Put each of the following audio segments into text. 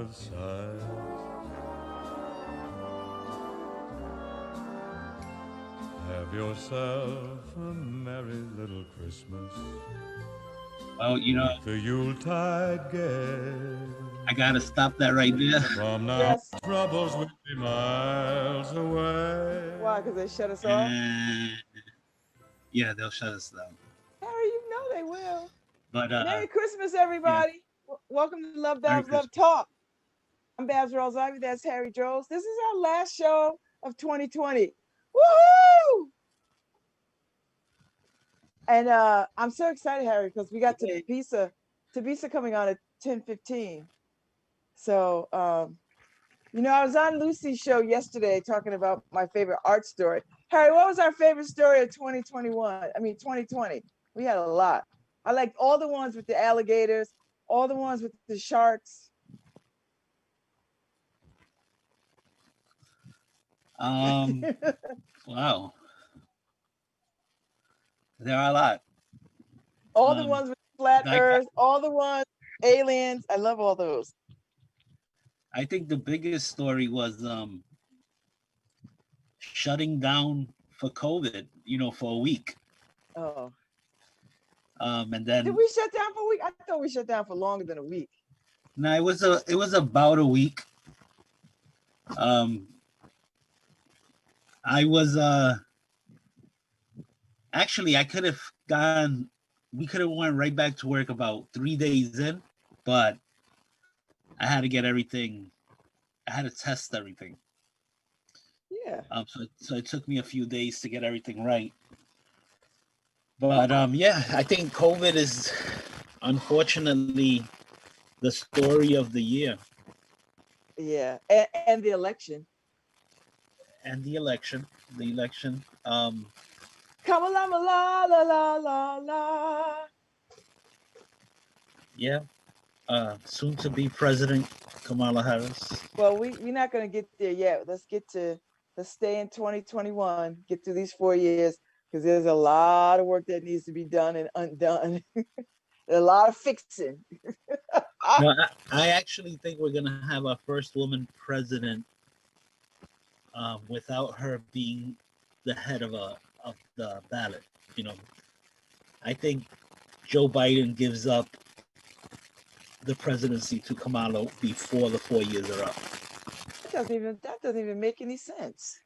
side. Have yourself a merry little Christmas. Well, you know, The Yuletide gay. I gotta stop that right there. From now, Yes. troubles will be miles away. Why? Because they shut us off? And yeah, they'll shut us down. Harry, you know they will. But Merry Christmas, yeah, everybody. Welcome to Love Merry Babz Love Christmas. Talk. I'm Babz Rawls-Ivy. That's Harry Droles. This is our last show of 2020. Woohoo! And I'm so excited, Harry, because we got Yay. Tabisa coming on at 10:15. So I was on Lucy's show yesterday talking about my favorite art story. Harry, what was our favorite story of 2021? I mean 2020. We had a lot. I liked all the ones with the alligators, all the ones with the sharks. Um, wow, there are a lot. All the Um, ones with flat I, earth, all the ones aliens. I love all those. I think the biggest story was shutting down for COVID. You know, for a week. Oh. And Did then we shut down for a week? I thought we shut down for longer than a week. no, it was about a week. Um, I was actually I could have gone. We could have went right back to work about 3 days in, but I had to get everything. I had to test everything. Yeah. So it took me a few days to get everything right. But yeah, I think COVID is unfortunately the story of the year Yeah. And the election. and the election. The election. Come la la la la la la. Yeah. Soon to be President Kamala Harris. Well, we're not gonna get there yet. Let's stay in 2021, get through these 4 years, because there's a lot of work that needs to be done and undone. A lot of fixing. No, I actually think we're gonna have our first woman president without her being the head of the ballot. You know, I think Joe Biden gives up the presidency to Kamala before the 4 years are up. That doesn't even make any sense.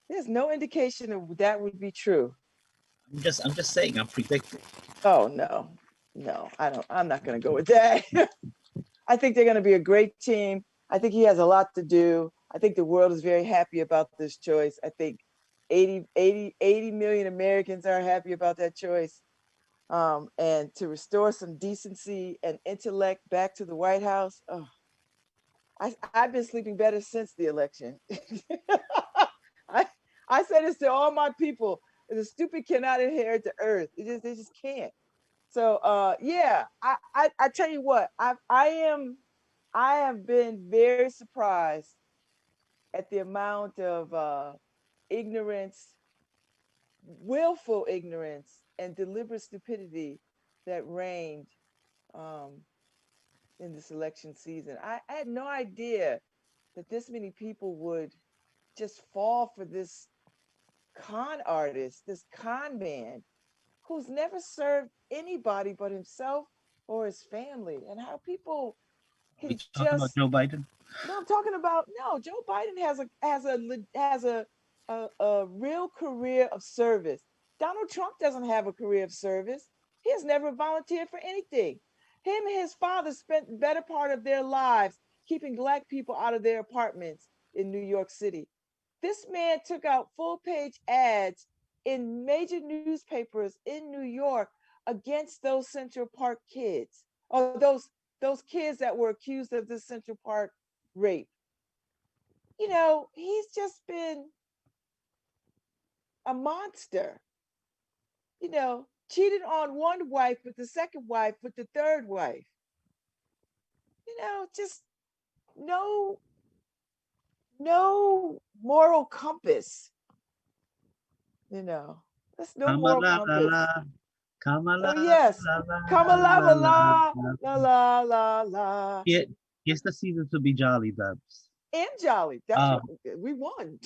There's no indication of that would be true. I'm just saying. I'm predicting. Oh no, I'm not gonna go with that. I think they're gonna be a great team. I think he has a lot to do. I think the world is very happy about this choice. I think 80 million Americans are happy about that choice. And to restore some decency and intellect back to the White House. Oh, I've been sleeping better since the election. I I say this to all my people: the stupid cannot inherit the earth. They just can't. So yeah, I tell you what, I have been very surprised at the amount of ignorance, willful ignorance, and deliberate stupidity that reigned um, in this election season. I had no idea that this many people would just fall for this con artist, this con man who's never served anybody but himself or his family, and how people Are we can talking about just Joe Biden? no, I'm talking about no. Joe Biden has a real career of service. Donald Trump doesn't have a career of service. He has never volunteered for anything. Him and his father spent the better part of their lives keeping black people out of their apartments in New York City. This man took out full page ads in major newspapers in New York against those Central Park kids, or those kids that were accused of this Central Park rape. He's just been a monster. Cheated on one wife with the second wife with the third wife. Just no no moral compass. You know, that's no moral Kamala la compass. la, Kamala Oh yes, la la come a la la la la la la la. la la la la. Yeah, It's the season to be jolly, Babs. And jolly. That's Um, right. We won.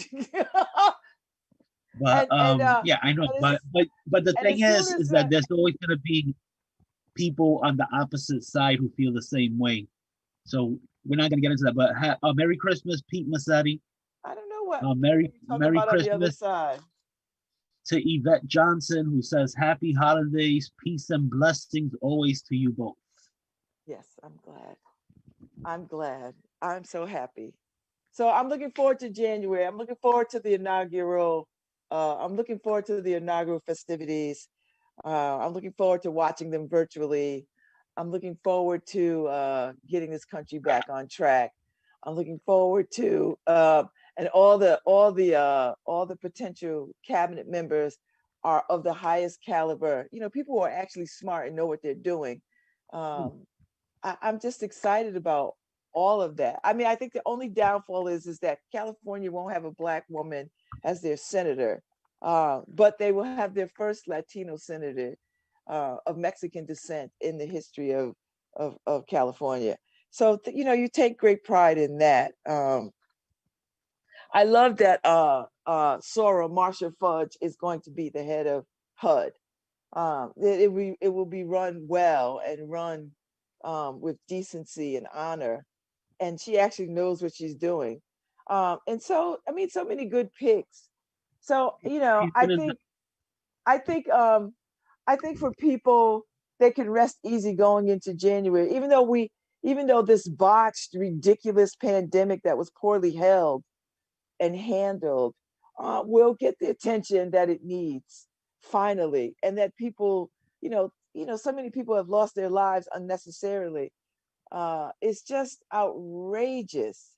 but And yeah, I know. and But the and thing as soon is as that the there's always gonna be people on the opposite side who feel the same way. So we're not gonna get into that. But Merry Christmas, Pete Massetti. I don't know what Merry you're talking Merry about on the other Christmas side. to Yvette Johnson, who says Happy Holidays, peace and blessings always to you both. Yes, I'm glad. I'm glad. I'm so happy. So I'm looking forward to January. I'm looking forward to the inaugural. I'm looking forward to the inaugural festivities. I'm looking forward to watching them virtually. I'm looking forward to getting this country back on track. I'm looking forward to and all the potential cabinet members are of the highest caliber. You know, people who are actually smart and know what they're doing. I'm just excited about all of that. I mean, I think the only downfall is that California won't have a Black woman as their senator, but they will have their first Latino senator of Mexican descent in the history of California. So, you know, you take great pride in that. I love that Sora Marsha Fudge is going to be the head of HUD. It will be run well and run with decency and honor, and she actually knows what she's doing. And so, I mean, so many good picks. So, you know, He's gonna I think, I think for people, they can rest easy going into January, even though this botched, ridiculous pandemic that was poorly held and handled will get the attention that it needs finally, and that people, so many people have lost their lives unnecessarily. It's just outrageous.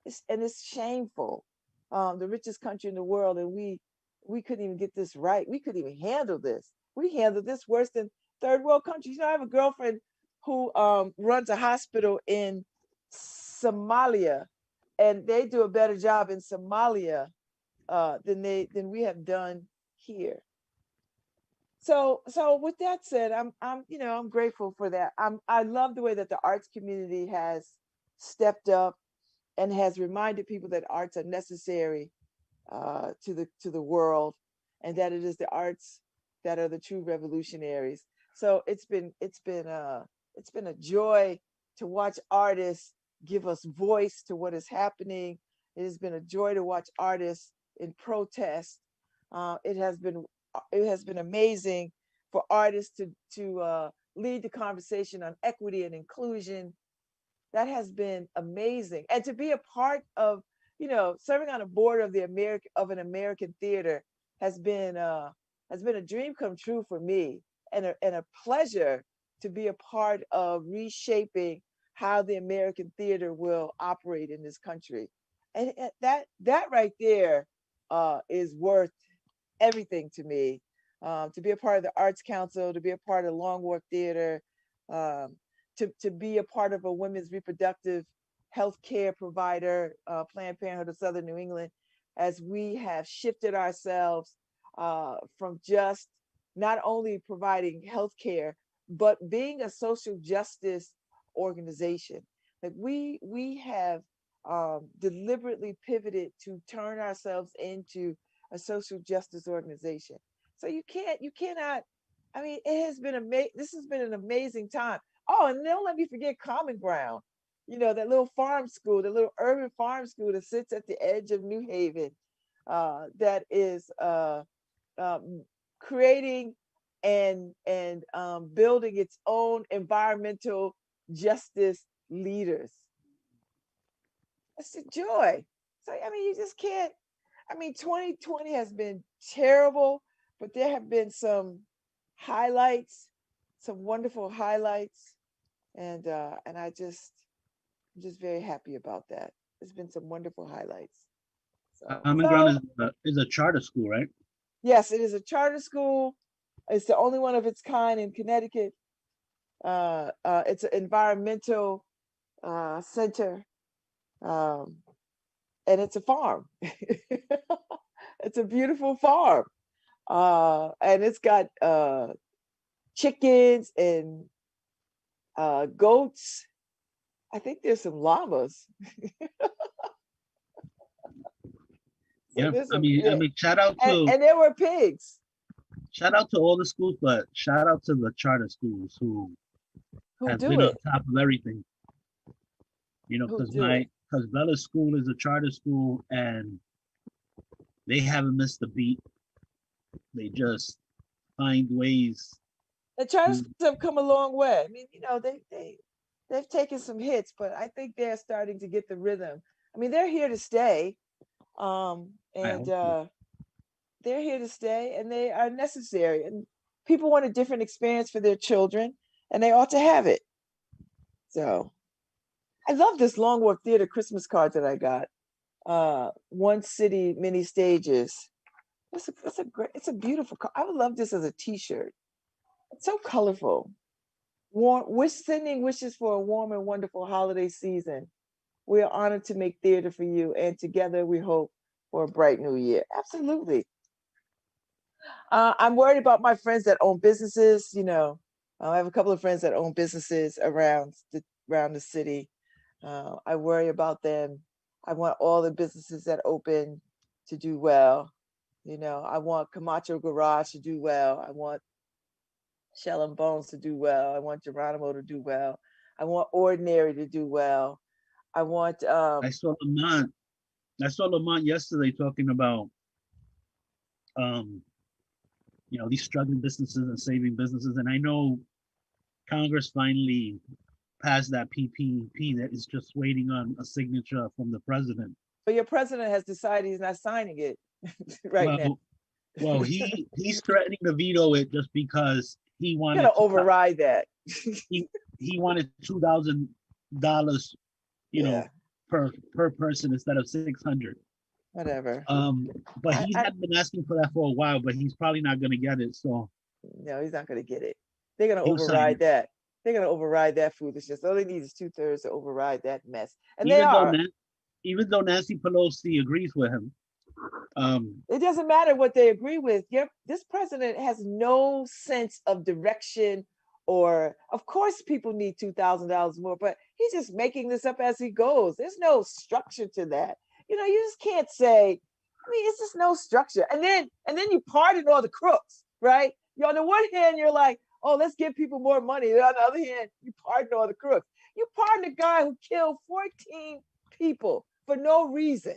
It's shameful. The richest country in the world, and we couldn't even get this right. We couldn't even handle this. We handled this worse than third world countries. You know, I have a girlfriend who runs a hospital in Somalia, and they do a better job in Somalia than we have done here. So with that said, I'm grateful for that. I love the way that the arts community has stepped up and has reminded people that arts are necessary to the world, and that it is the arts that are the true revolutionaries. So it's been a joy to watch artists give us voice to what is happening. It has been a joy to watch artists in protest. It has been amazing for artists to lead the conversation on equity and inclusion. That has been amazing, and to be a part of, serving on a board of an American theater has been a dream come true for me, and a pleasure to be a part of reshaping how the American theater will operate in this country. And that right there is worth everything to me. To be a part of the Arts Council, to be a part of Long Walk Theater, um, to be a part of a women's reproductive health care provider, Planned Parenthood of Southern New England, as we have shifted ourselves from just not only providing health care, but being a social justice organization. Like we have deliberately pivoted to turn ourselves into a social justice organization. So you cannot. I mean, it has been amazing. This has been an amazing time. Oh, and don't let me forget Common Ground. You know, that little farm school, the little urban farm school that sits at the edge of New Haven, that is creating and building its own environmental justice leaders. It's a joy. So I mean, you just can't. I mean, 2020 has been terrible, but there have been some highlights, some wonderful highlights, and I'm just very happy about that. There's been some wonderful highlights. Common Ground is a charter school, right? Yes, it is a charter school. It's the only one of its kind in Connecticut. It's an environmental center, um, and it's a farm. It's a beautiful farm, and it's got chickens and goats. I think there's some llamas. So Yeah, there's I some, mean, I yeah. mean, And there were pigs. shout out to all the schools, but shout out to the charter schools who Who has do been on it? top of everything. Who Because do it? Bella's school is a charter school, and they haven't missed a beat. They just find ways The charter to. schools have come a long way. I mean, they've taken some hits, but I think they're starting to get the rhythm. I mean, they're here to stay. I And hope so. they're here to stay, and they are necessary. And people want a different experience for their children, and they ought to have it. So I love this Long Walk Theater Christmas card that I got. One city, many stages. It's a beautiful card. I would love this as a T-shirt. It's so colorful. Sending wishes for a warm and wonderful holiday season. We are honored to make theater for you, and together we hope for a bright new year. Absolutely. I'm worried about my friends that own businesses. I have a couple of friends that own businesses around the city. I worry about them. I want all the businesses that open to do well. I want Camacho Garage to do well. I want Shell and Bones to do well. I want Geronimo to do well. I want Ordinary to do well. I want I saw Lamont. I saw Lamont yesterday talking about um, these struggling businesses and saving businesses. And I know Congress finally passed that PPP that is just waiting on a signature from the president. but your president has decided he's not signing it right Well, now. well, he's threatening to veto it just because he You're wanted gonna override that. he he wanted $2,000, Yeah, per person instead of 600. whatever. But I, he I had been asking for that for a while, but he's probably not going to get it. So No, he's not gonna get it. They're gonna he'll sign override it, that. They're gonna override that foolishness. All they need is 2/3 to override that mess, and they even though are. Nan- even though Nancy Pelosi agrees with him. It doesn't matter what they agree with. This president has no sense of direction, or of course people need $2,000 more, but he's just making this up as he goes. There's no structure to that. You just can't say. I mean, it's just no structure. And then you pardon all the crooks, right? On the one hand, you're like, oh, let's give people more money. On the other hand, you pardon all the crooks. You pardon a guy who killed 14 people for no reason.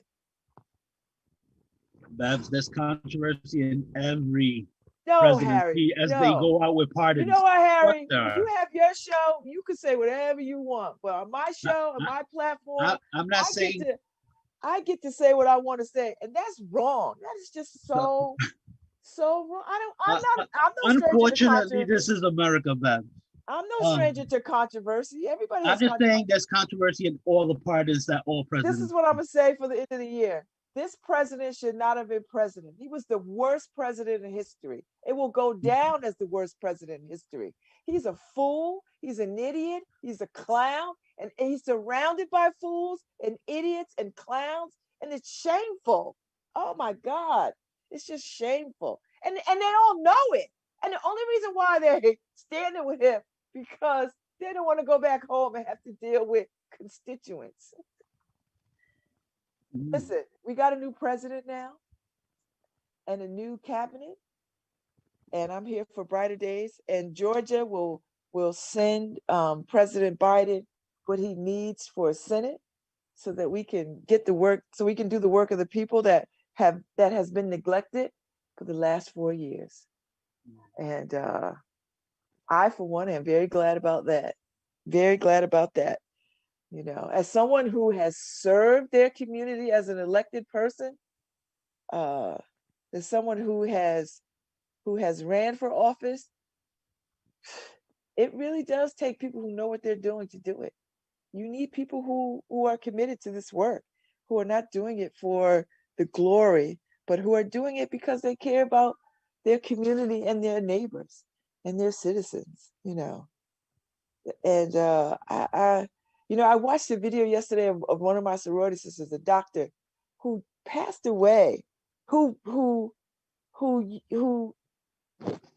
Babz, there's controversy in every No, Harry, presidency as they no. go out with You know pardons. what, What Harry? When the? you have your show, you can say whatever you want. But on my I, show, on my platform, I'm not I get saying to I get to say what I want to say, and that's wrong. That is just so. so wrong. I don't. Uh, I'm no stranger to Unfortunately, controversy. this is America, Babz. I'm no Um, stranger to controversy. Everybody I'm has just controversy. saying there's controversy in all the pardons that all This is presidents. what I'm gonna say for the end of the year. This president should not have been president. He was the worst president in history. It will go down as the worst president in history. He's a fool. He's an idiot. He's a clown. And he's surrounded by fools and idiots and clowns. And it's shameful. Oh my God. It's just shameful. And they all know it. And the only reason why they're standing with him because they don't want to go back home and have to deal with constituents. Listen, we got a new president now and a new cabinet, and I'm here for brighter days. And Georgia will send President Biden what he needs for a Senate, so that we can get the work, so we can do the work of the people that has been neglected for the last 4 years. And I, for one, am very glad about that. Very glad about that. As someone who has served their community as an elected person, as someone who has ran for office, it really does take people who know what they're doing to do it. You need people who are committed to this work, who are not doing it for the glory, but who are doing it because they care about their community and their neighbors and their citizens. And I watched a video yesterday of one of my sorority sisters, a doctor, who passed away, who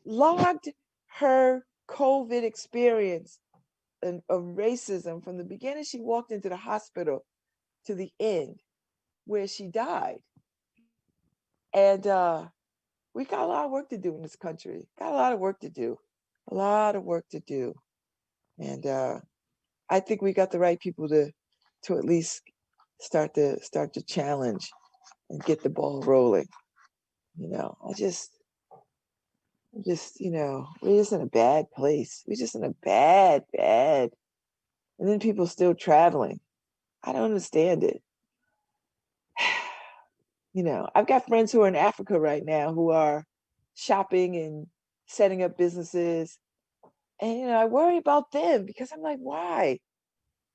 logged her COVID experience of racism from the beginning she walked into the hospital to the end where she died. And we got a lot of work to do in this country. Got a lot of work to do. A lot of work to do. And I think we got the right people to at least start to challenge and get the ball rolling. You know, you know, we're just in a bad place. We're just in a bad. And then people still traveling. I don't understand it. You know, I've got friends who are in Africa right now who are shopping and setting up businesses. And, you know, I worry about them because I'm like, why?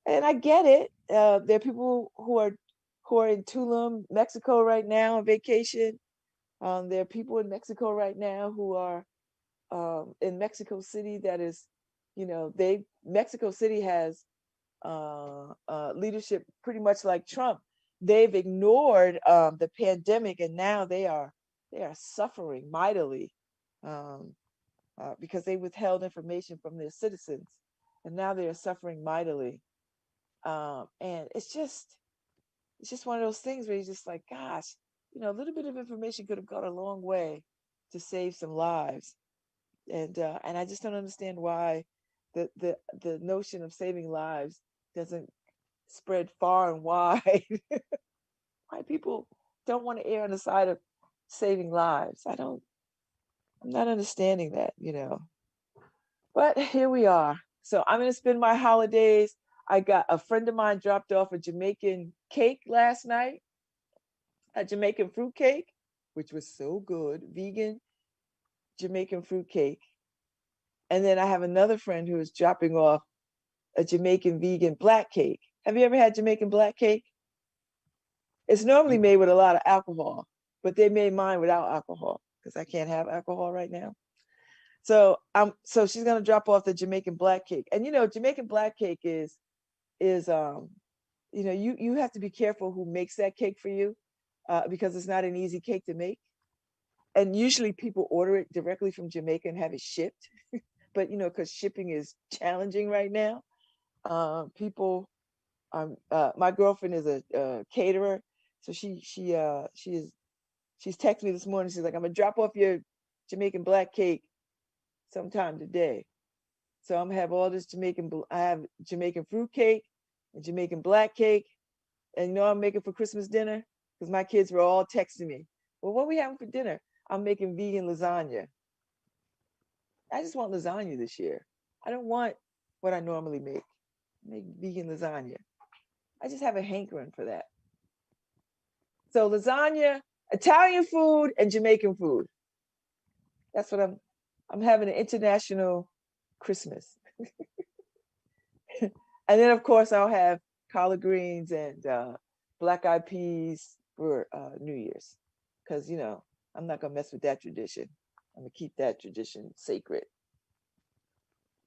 And I get it. There are people who are in Tulum, Mexico right now on vacation. There are people in Mexico right now who are in Mexico City that is, you know, Mexico City has leadership pretty much like Trump. They've ignored the pandemic, and now they are suffering mightily because they withheld information from their citizens, and now they are suffering mightily. And it's just one of those things where you're just like, gosh, you know, a little bit of information could have gone a long way to save some lives. And I just don't understand why the notion of saving lives doesn't spread far and wide. Why people don't want to err on the side of saving lives. I'm not understanding that, you know. But here we are. So I'm going to spend my holidays. I got a friend of mine dropped off a Jamaican cake last night, a Jamaican fruit cake, which was so good, vegan Jamaican fruit cake. And then I have another friend who is dropping off a Jamaican vegan black cake. Have you ever had Jamaican black cake? It's normally made with a lot of alcohol, but they made mine without alcohol because I can't have alcohol right now. So she's gonna drop off the Jamaican black cake. And you know, Jamaican black cake is you know, you have to be careful who makes that cake for you because it's not an easy cake to make. And usually people order it directly from Jamaica and have it shipped. But you know, because shipping is challenging right now, people. My girlfriend is a caterer, so she's texting me this morning. She's like, "I'm gonna drop off your Jamaican black cake sometime today." So I'm gonna have all this I have Jamaican fruit cake and Jamaican black cake, and you know I'm making for Christmas dinner because my kids were all texting me. Well, what are we having for dinner? I'm making vegan lasagna. I just want lasagna this year. I don't want what I normally make. I make vegan lasagna. I just have a hankering for that. So lasagna, Italian food, and Jamaican food. That's what I'm having an international Christmas. And then of course I'll have collard greens and black-eyed peas for New Year's. Because you know, I'm not gonna mess with that tradition. I'm gonna keep that tradition sacred.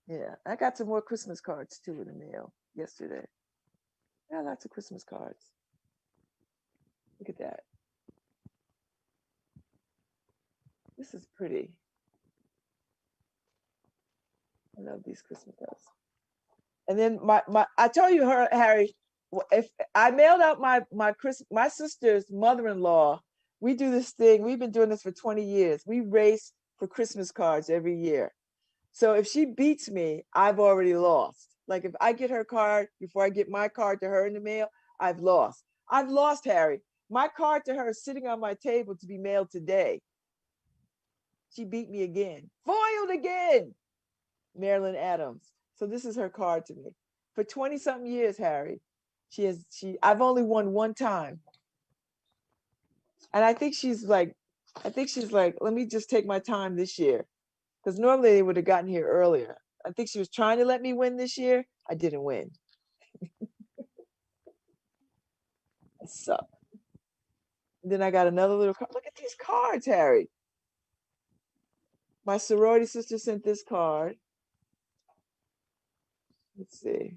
Yeah, I got some more Christmas cards too in the mail yesterday. Yeah, lots of Christmas cards. Look at that. This is pretty. I love these Christmas cards. And then I told you, Harry, if I mailed out my sister's mother-in-law, we do this thing. We've been doing this for 20 years. We race for Christmas cards every year. So if she beats me, I've already lost. Like if I get her card before I get my card to her in the mail, I've lost. I've lost, Harry. My card to her is sitting on my table to be mailed today. She beat me again. Foiled again. Marilyn Adams. So this is her card to me. For 20-something years, Harry, I've only won one time. And I think she's like, let me just take my time this year. Because normally they would have gotten here earlier. I think she was trying to let me win this year. I didn't win. I suck. And then I got another little card. Look at these cards, Harry. My sorority sister sent this card. Let's see.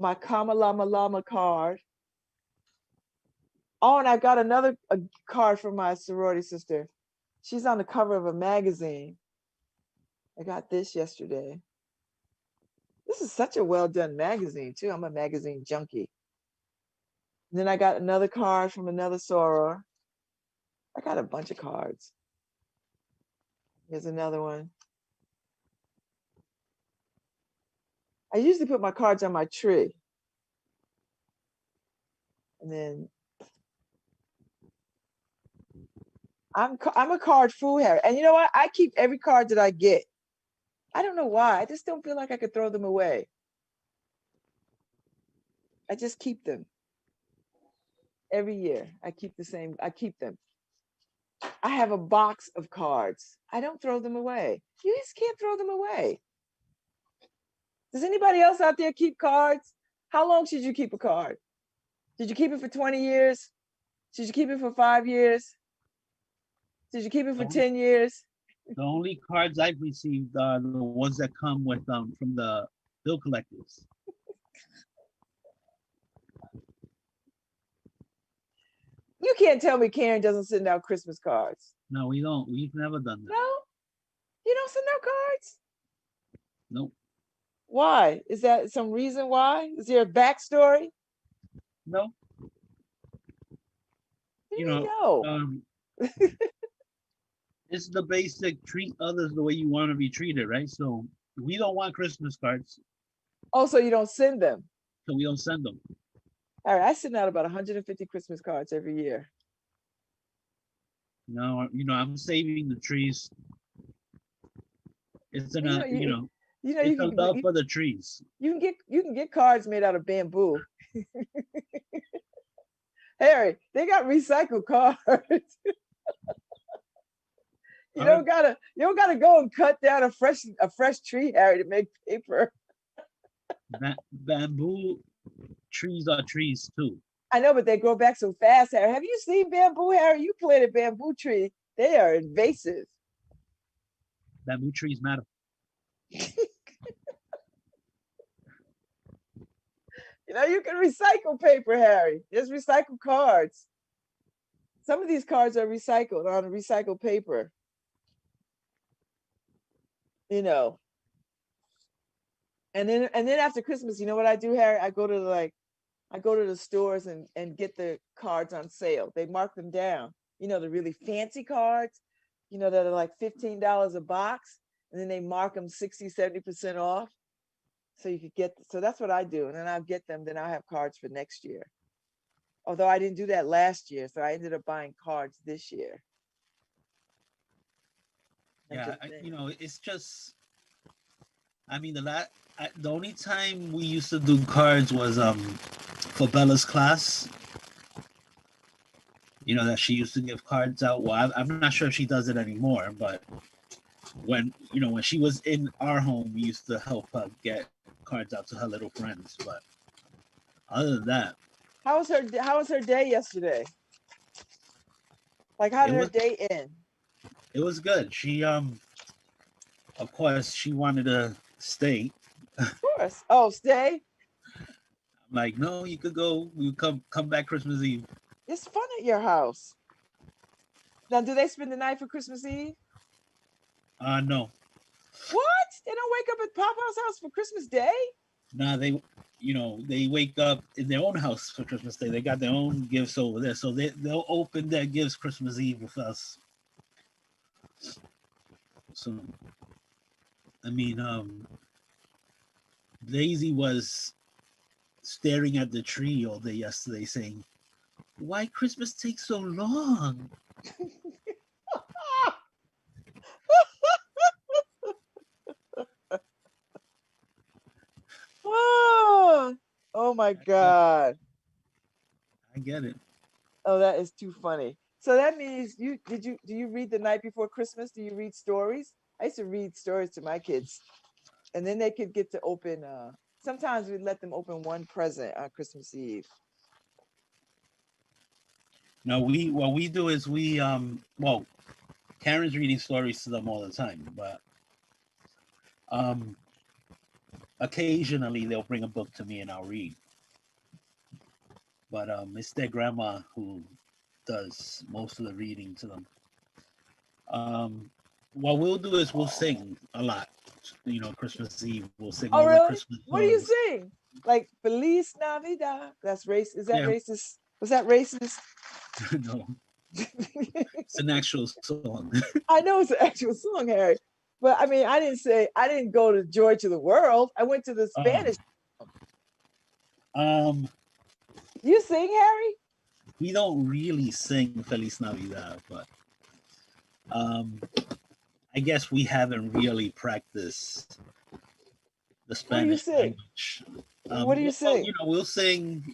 My Kama Lama Lama card. Oh, and I got another card from my sorority sister. She's on the cover of a magazine. I got this yesterday. This is such a well done magazine too. I'm a magazine junkie. And then I got another card from another soror. I got a bunch of cards. Here's another one. I usually put my cards on my tree. And then I'm a card fool, Harry. And you know what? I keep every card that I get. I don't know why. I just don't feel like I could throw them away. I just keep them. Every year, I keep the same. I keep them. I have a box of cards. I don't throw them away. You just can't throw them away. Does anybody else out there keep cards? How long should you keep a card? Did you keep it for 20 years? Did you keep it for 5 years? Did you keep it for 10 years? The only cards I've received are the ones that come with from the bill collectors. You can't tell me Karen doesn't send out Christmas cards. No, we don't. We've never done that. No? You don't send out cards? Nope. Why? Is that some reason why? Is there a backstory? No. There you go. It's the basic treat others the way you want to be treated, right? So we don't want Christmas cards. Oh, so you don't send them? So we don't send them. All right, I send out about 150 Christmas cards every year. No, I'm saving the trees. It's an, it's a love for the trees. You can get cards made out of bamboo. Harry, they got recycled cards. You don't gotta go and cut down a fresh tree, Harry, to make paper. Bamboo trees are trees too. I know, but they grow back so fast, Harry. Have you seen bamboo, Harry? You planted bamboo tree. They are invasive. Bamboo trees matter. You can recycle paper, Harry. There's recycled cards. Some of these cards are recycled on recycled paper. And then after Christmas, you know what I do, Harry? I go to the stores and get the cards on sale. They mark them down. The really fancy cards, that are like $15 a box, and then they mark them 60-70% off. So you could so that's what I do. And then I'll get them, then I'll have cards for next year. Although I didn't do that last year, so I ended up buying cards this year. Yeah, it's just, the only time we used to do cards was for Bella's class. That she used to give cards out. Well, I'm not sure if she does it anymore, but when she was in our home, we used to help her get cards out to her little friends. But other than that, how was her day yesterday? Like, how did her day end? It was good. She of course she wanted to stay. Of course. Oh, stay? I'm like, no, you could go. You come back Christmas Eve. It's fun at your house. Now, do they spend the night for Christmas Eve? No. What? They don't wake up at Papa's house for Christmas Day? Nah, they wake up in their own house for Christmas Day. They got their own gifts over there, so they'll open their gifts Christmas Eve with us. So, Daisy was staring at the tree all day yesterday, saying, "Why Christmas takes so long?" Oh my God. I get it. Oh, that is too funny. So that means do you read the night before Christmas? Do you read stories? I used to read stories to my kids, and then they could get to open. Sometimes we let them open one present on Christmas Eve. No, what we do is Karen's reading stories to them all the time, but occasionally they'll bring a book to me and I'll read. But it's their grandma who does most of the reading to them. What we'll do is we'll sing a lot. Christmas Eve. We'll sing Oh, all the really? Christmas What do you songs. sing? Like Feliz Navidad. That's race. Is that Yeah. racist? Was that racist? No, it's an actual song. I know it's an actual song, Harry. But I mean, I didn't go to Joy to the World. I went to the um, Spanish. um, You sing, Harry? we don't really sing Feliz Navidad, but I guess we haven't really practiced the What do you Spanish sing? language. What do you Well, sing? we'll sing,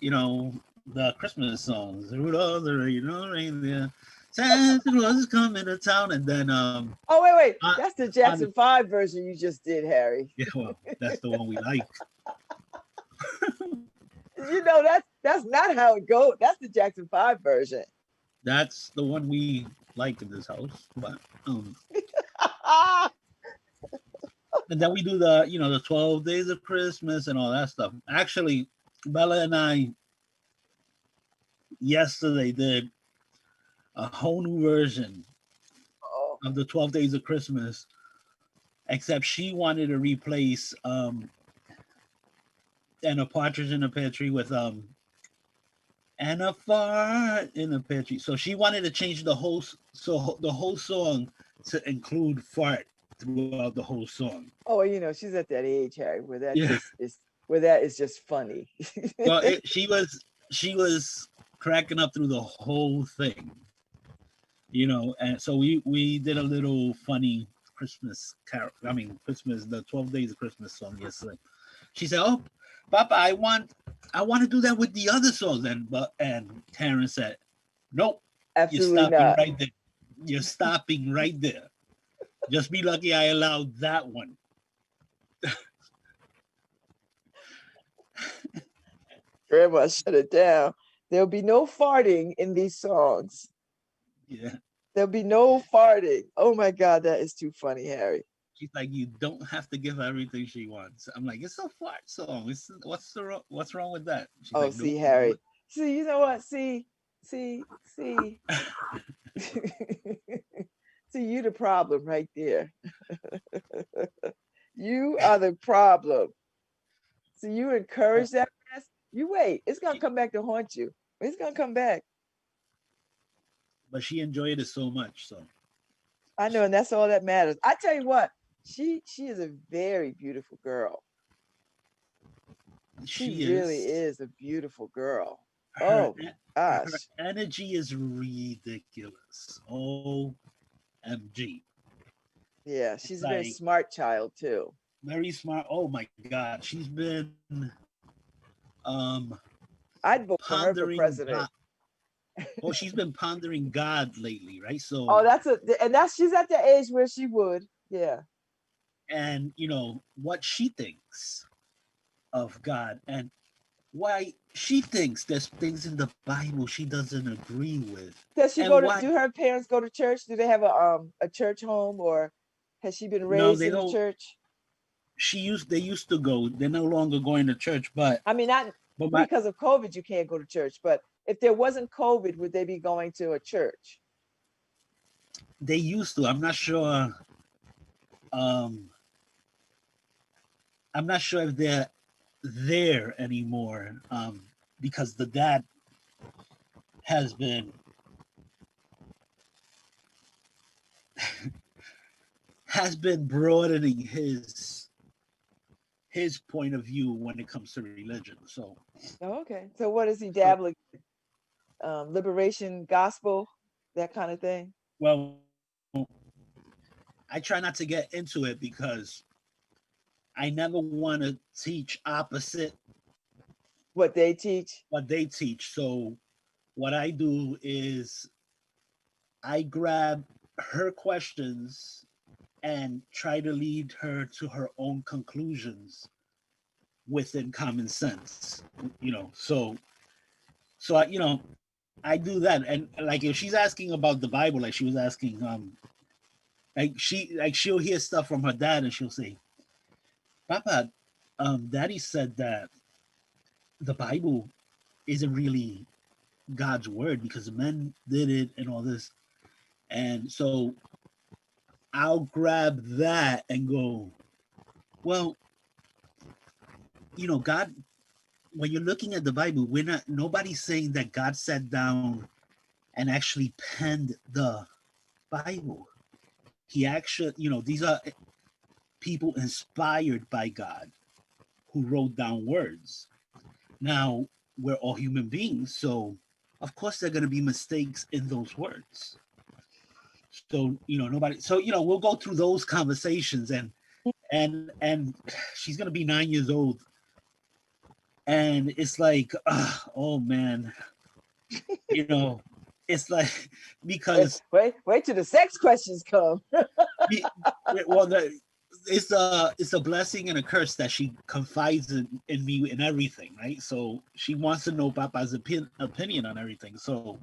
the Christmas songs. Rudolph the reindeer, Santa Claus is coming to town, and then Oh, wait. on, That's the on, Jackson 5 version you just did, Harry. yeah, well, that's the one we like. That's not how it goes. That's the Jackson 5 version. That's the one we like in this house. But and then we do the 12 days of Christmas and all that stuff. Actually, Bella and I yesterday did a whole new version Oh, of the 12 days of Christmas, except she wanted to replace and a partridge in a pear tree with and a fart in a pear tree. So she wanted to change the whole song to include fart throughout the whole song. oh, she's at that age, Harry, where that Yeah. is just funny. Well, she was cracking up through the whole thing, and so we did a little funny Christmas Christmas, the 12 days of Christmas song yesterday. She said, "Oh, Papa, I want to do that with the other songs." And Karen said, "Nope, Absolutely you're stopping not. right there. You're stopping right there. Just be lucky I allowed that one." Grandma, shut it down. There'll be no farting in these songs. Yeah. There'll be no farting. Oh my God, that is too funny, Harry. She's like, "You don't have to give her everything she wants." I'm like, "It's a fart song. What's wrong with that?" She's Oh, like, see, "Nope." Harry. See, you know what? See. See, you the problem right there. You are the problem. So you encourage that mess. You wait. It's gonna come back to haunt you. It's gonna come back. But she enjoyed it so much. So I know, and that's all that matters. I tell you what, she is a very beautiful girl. She really is a beautiful girl. Her, Oh my her gosh. energy is ridiculous. OMG. Yeah, It's she's a very like smart child too. very smart. Oh my God. She's been I'd vote for her for pondering president. God. Oh, she's been pondering God lately, right? So Oh, she's at the age where she would. Yeah. and what she thinks of God and why she thinks there's things in the Bible she doesn't agree with. Does she And why do her parents go to church? Do they have a church home, or has she been no, raised they in the don't. church? They used to go. They're no longer going to church, but I mean, not my because of COVID, you can't go to church, but if there wasn't COVID, would they be going to a church? they used to. Um, I'm not sure if they're there anymore. Because the dad has been broadening his point of view when it comes to religion. So Oh, okay. So what is he dabbling? Liberation gospel, that kind of thing? well, I try not to get into it because I never want to teach opposite What they teach? what they teach. So what I do is I grab her questions and try to lead her to her own conclusions within common sense. So I do that. And like if she's asking about the Bible, like she was asking, she'll hear stuff from her dad and she'll say, "Papa, Daddy said that the Bible isn't really God's word because men did it and all this." And so I'll grab that and go, Well, God, when you're looking at the Bible, nobody's saying that God sat down and actually penned the Bible. He actually, these are people inspired by God who wrote down words. Now, we're all human beings, so of course there are going to be mistakes in those words. So, nobody, so, we'll go through those conversations, and she's going to be 9 years old. And it's like, oh man, it's like, because wait till the sex questions come. well, it's a blessing and a curse that she confides in me in everything, right? So she wants to know Papa's opinion on everything. So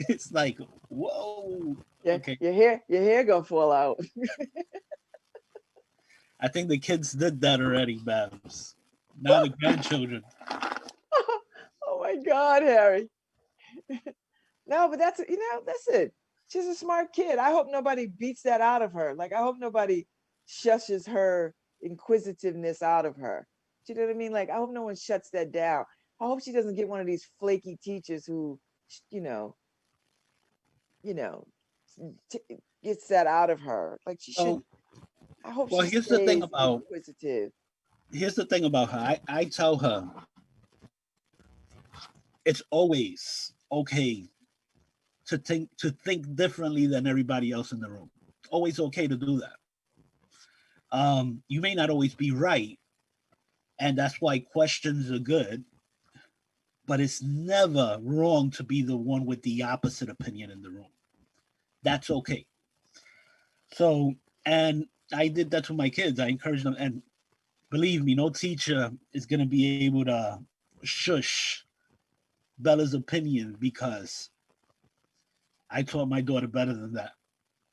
it's like, whoa, Yeah, okay. your hair gonna fall out. I think the kids did that already, Babz. Now the grandchildren. Oh my God, Harry. No, but that's it. She's a smart kid. I hope nobody beats that out of her. Like I hope nobody shushes her inquisitiveness out of her. Do you know what I mean? Like I hope no one shuts that down. I hope she doesn't get one of these flaky teachers who, you know, you know, gets that out of her. Like she should. I hope Well, she stays inquisitive. Here's the thing about her. I tell her it's always okay to think differently than everybody else in the room. It's always okay to do that. You may not always be right, and that's why questions are good. But it's never wrong to be the one with the opposite opinion in the room. That's okay. So, and I did that to my kids. I encouraged them, and believe me, no teacher is going to be able to shush Bella's opinion because I taught my daughter better than that.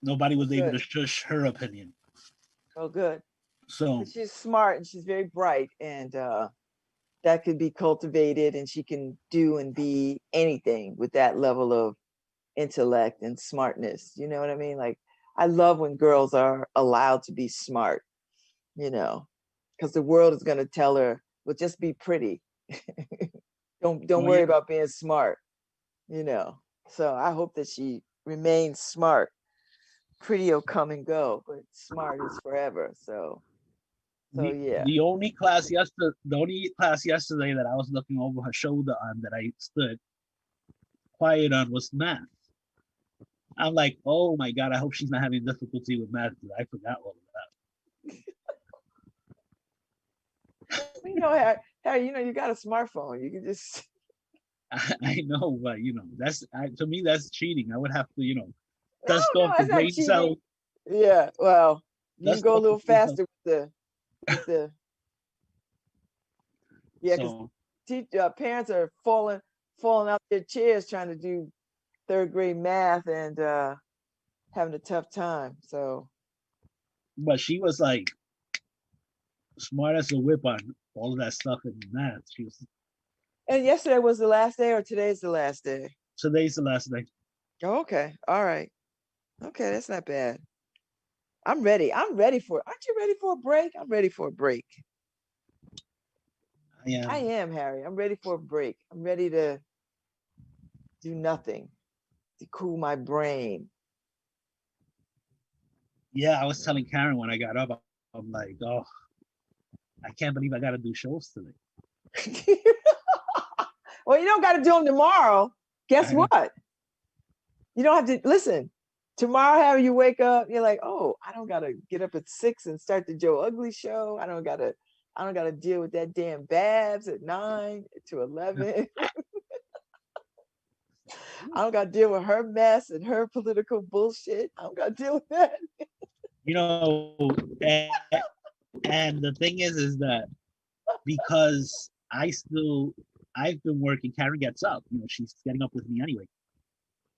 Nobody was able to shush her opinion. Oh, good. So but she's smart and she's very bright, and that could be cultivated, and she can do and be anything with that level of intellect and smartness. You know what I mean? Like I love when girls are allowed to be smart, because the world is going to tell her, well, just be pretty. don't worry about being smart, So I hope that she remains smart. Pretty will come and go, but smart is forever. So yeah. The only class yesterday that I was looking over her shoulder on, that I stood quiet on, was math. I'm like, oh my God, I hope she's not having difficulty with math, because I forgot all of that. Harry, you got a smartphone. You can just. I know, but that's to me that's cheating. I would have to, dust off the brain cell. Yeah, well, you can go a little faster with the. Yeah, because parents are falling out their chairs trying to do third grade math and having a tough time. So. But she was like smart as a whip on all of that stuff in math. She was. And yesterday was the last day, or today's the last day? Today's the last day. Oh, okay. All right. Okay, that's not bad. I'm ready. Aren't you ready for a break? I'm ready for a break. I am, Harry. I'm ready for a break. I'm ready to do nothing, to cool my brain. Yeah, I was telling Karen when I got up, I'm like, oh, I can't believe I got to do shows today. Well, you don't got to do them tomorrow. Guess what? You don't have to listen. Tomorrow, Harry, you wake up, you're like, oh, I don't got to get up at 6 and start the Joe Ugly show. I don't got to deal with that damn Babz at 9 to 11. I don't got to deal with her mess and her political bullshit. I don't got to deal with that. And the thing is that because I've been working, Karen gets up, she's getting up with me anyway.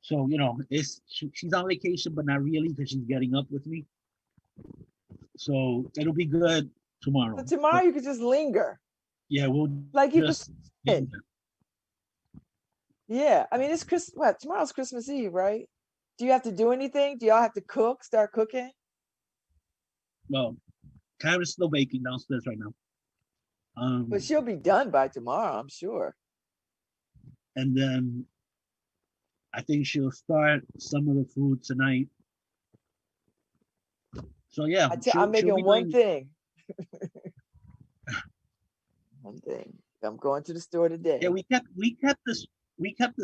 So, she's on vacation, but not really, because she's getting up with me. So it'll be good tomorrow. So tomorrow you could just linger. Yeah, we'll like you just. Yeah, I mean, tomorrow's Christmas Eve, right? Do you have to do anything? Do y'all have to start cooking? Well, Karen's still baking downstairs right now. But she'll be done by tomorrow, I'm sure. And then I think she'll start some of the food tonight. So yeah, I'm she'll making be one doing, thing. One thing. I'm going to the store today. yeah, we kept this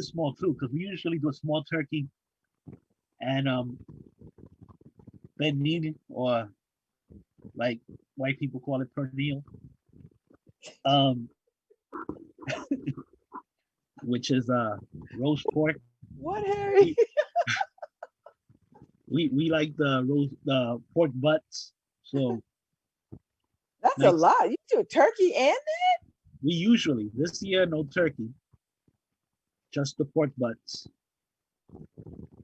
small too, because we usually do a small turkey and pernil, or like white people call it pernil, um, which is roast pork. What, Harry? We like the pork butts. So That's a nice. lot. You do a turkey and We usually this year no turkey, just the pork butts.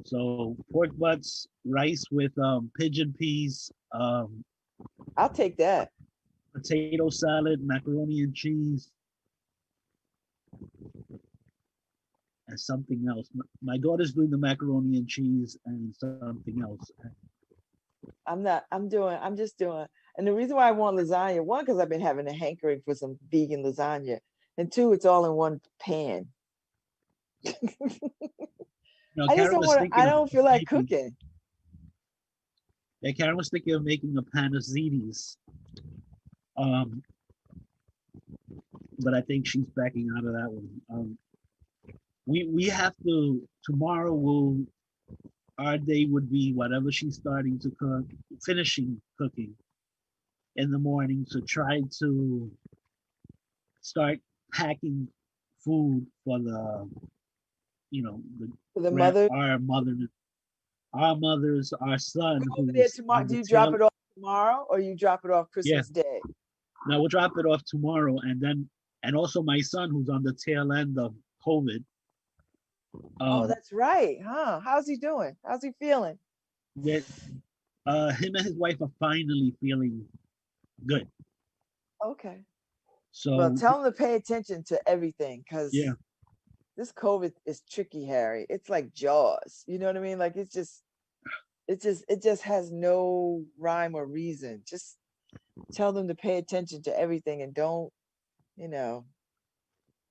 So pork butts, rice with pigeon peas, I'll take that. potato salad, macaroni and cheese, and something else. My daughter's doing the macaroni and cheese and something else. I'm just doing. And the reason why I want lasagna, one, because I've been having a hankering for some vegan lasagna. And two, it's all in one pan. No, I just Karen don't was want to, thinking I of don't feel like making, cooking. yeah, Karen was thinking of making a pan of ziti. Um, but I think she's backing out of that one. We have to tomorrow. Our day would be whatever she's starting to cook, finishing cooking in the morning, to try to start packing food for the, For the mother, our mothers, our son go over there who's tomorrow. on Do the you drop tail. it off tomorrow or you drop it off Yeah, Christmas Day? now we'll drop it off tomorrow, and also my son who's on the tail end of COVID. Oh, that's right, huh? How's he doing? How's he feeling? That him and his wife are finally feeling good. Okay. Well, So tell him to pay attention to everything, because yeah, this COVID is tricky, Harry. It's like Jaws. You know what I mean? Like it just has no rhyme or reason. Just tell them to pay attention to everything and don't, yes.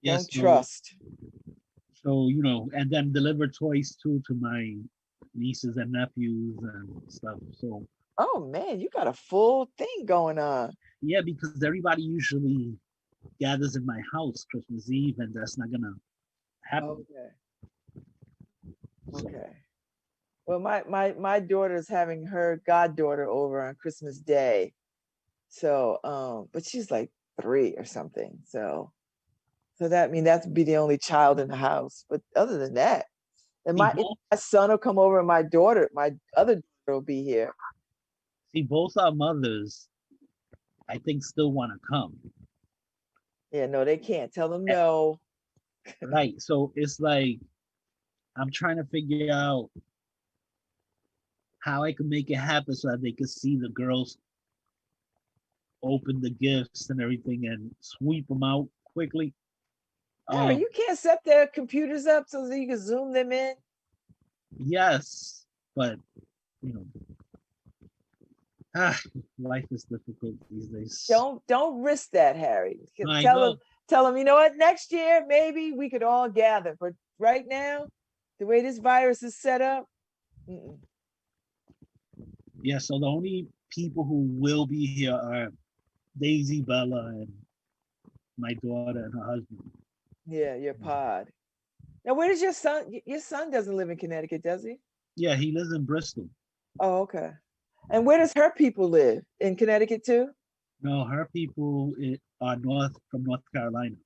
don't trust. So and then deliver toys too to my nieces and nephews and stuff. So Oh man, you got a full thing going on. yeah, because everybody usually gathers in my house Christmas Eve, and that's not gonna happen. Okay. So, Okay. Well, my daughter's having her goddaughter over on Christmas Day. So, but she's like 3 or something. So that'd be the only child in the house. But other than that, and my son will come over, and my other daughter will be here. see, both our mothers, I think, still want to come. Yeah, no, they can't. Tell them no. Right. So it's like I'm trying to figure out how I can make it happen so that they could see the girls open the gifts and everything and sweep them out quickly. Harry, you can't set their computers up so that you can zoom them in. Yes, but you know, life is difficult these days. Don't risk that, Harry. I Tell know. them, tell them, you know what? Next year, maybe we could all gather. But right now, the way this virus is set up, Yeah, so the only people who will be here are Daisy, Bella, and my daughter and her husband. yeah, your pod. Now, where does your son? Your son doesn't live in Connecticut, does he? Yeah, he lives in Bristol. Oh, okay. And where does her people live? In Connecticut too? No, her people are from North Carolina.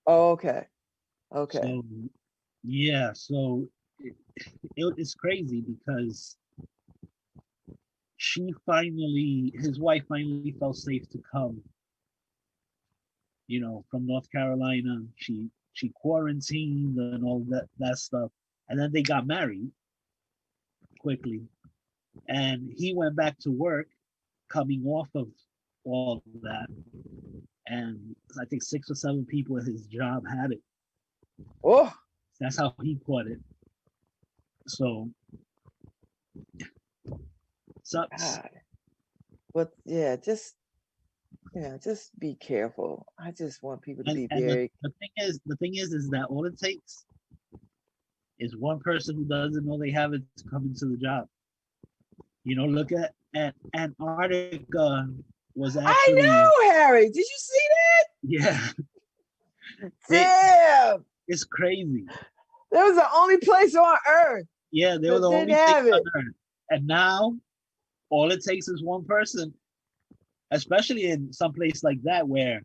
Oh, okay. Okay. So yeah, so it's crazy because his wife finally felt safe to come, from North Carolina. She quarantined and all that stuff, and then they got married quickly, and he went back to work, coming off of all that, and I think 6 or 7 people at his job had it. Oh, That's how he caught it. So sucks. God. But yeah, just be careful. I just want people to be And very. the thing is that all it takes is one person who doesn't know they have it to come into the job. You know, look at Antarctica was I actually, know, Harry. Did you see yeah, that? it, Damn, it's crazy. that was the only place on Earth Yeah, they were that the didn't only thing have on it. Earth. And now all it takes is one person, especially in some place like that where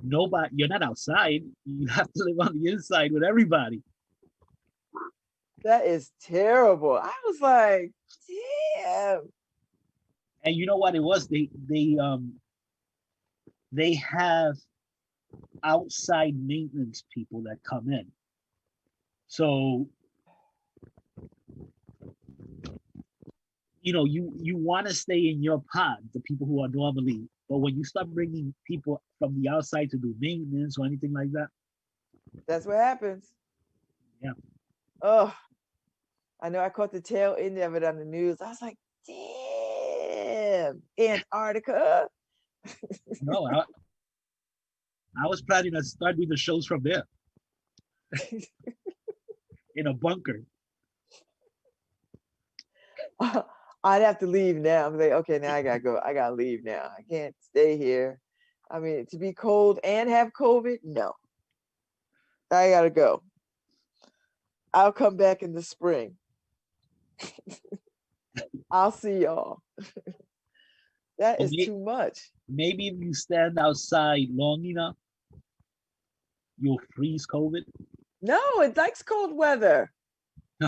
nobody, you're not outside, you have to live on the inside with everybody. That is terrible. I was like, damn. And you know what it was? They have outside maintenance people that come in. So you know, you want to stay in your pod, the people who are normally, but when you start bringing people from the outside to do maintenance or anything like that, That's what happens. yeah. Oh, I know I caught the tail end of it on the news. I was like, damn, Antarctica. No, I was planning to start doing the shows from there in a bunker. I'd have to leave now. I'm like, okay, now I gotta go. I gotta leave now. I can't stay here. I mean, to be cold and have COVID, no. I gotta go. I'll come back in the spring. I'll see y'all. That But is too much. maybe if you stand outside long enough, you'll freeze COVID. No, it likes cold weather.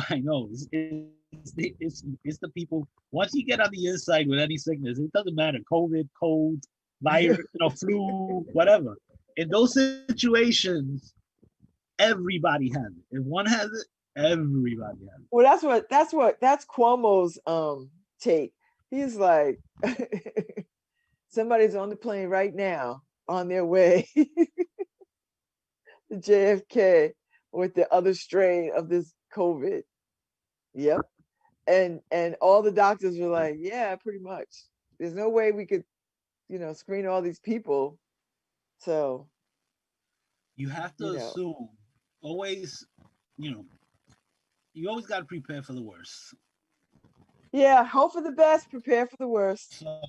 I know. It's the people. Once you get on the inside with any sickness, it doesn't matter. COVID, cold, virus, flu, whatever. In those situations, everybody has it. If one has it, everybody has it. Well, that's Cuomo's take. He's like, somebody's on the plane right now on their way to JFK with the other strain of this COVID. Yep. And all the doctors were like, yeah, pretty much. There's no way we could, screen all these people. So, You have to assume always, you know, you always got to prepare for the worst. Yeah, hope for the best, prepare for the worst. So,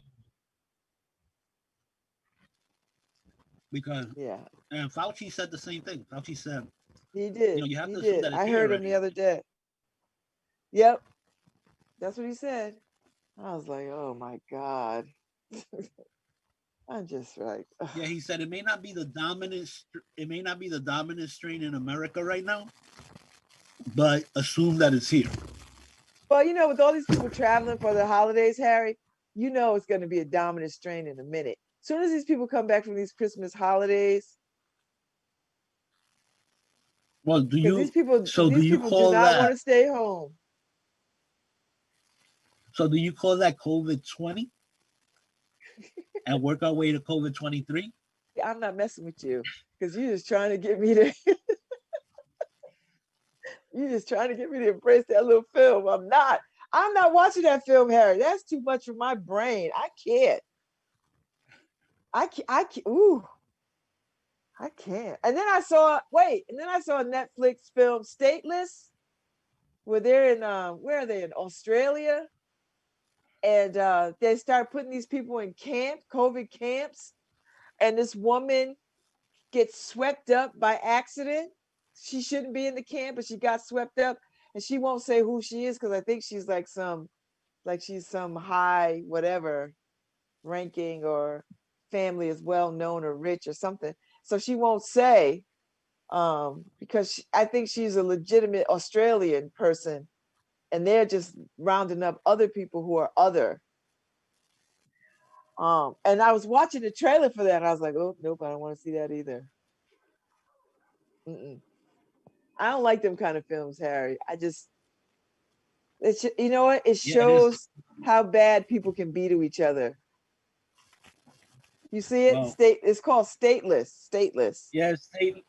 because yeah, and Fauci said the same thing. Fauci said he did. You have he to assume did. that it's I here heard him already. the other day. Yep, that's what he said. I was like, oh my God. I'm just like, ugh. Yeah, he said it may not be the dominant. It may not be the dominant strain in America right now, but assume that it's here. Well, with all these people traveling for the holidays, Harry, it's going to be a dominant strain in a minute. As soon as these people come back from these Christmas holidays, Well, do you do call not want that? to stay home. So do you call that COVID-20 and work our way to COVID-23? I'm not messing with you because you're just trying to get me to. You're just trying to get me to embrace that little film. I'm not watching that film, Harry. That's too much for my brain. I can't. Ooh, I can't. And then I saw a Netflix film, Stateless, where they're in where are they, in Australia? And they start putting these people in COVID camps, and this woman gets swept up by accident. She shouldn't be in the camp, but she got swept up, and she won't say who she is because I think she's she's some high whatever ranking or family is well known or rich or something. So she won't say because I think she's a legitimate Australian person, and they're just rounding up other people who are other. And I was watching the trailer for that, and I was like, oh nope, I don't want to see that either. Mm-mm. I don't like them kind of films, Harry. You know what? It shows how bad people can be to each other. You see it? Well, It's called Stateless. Yeah,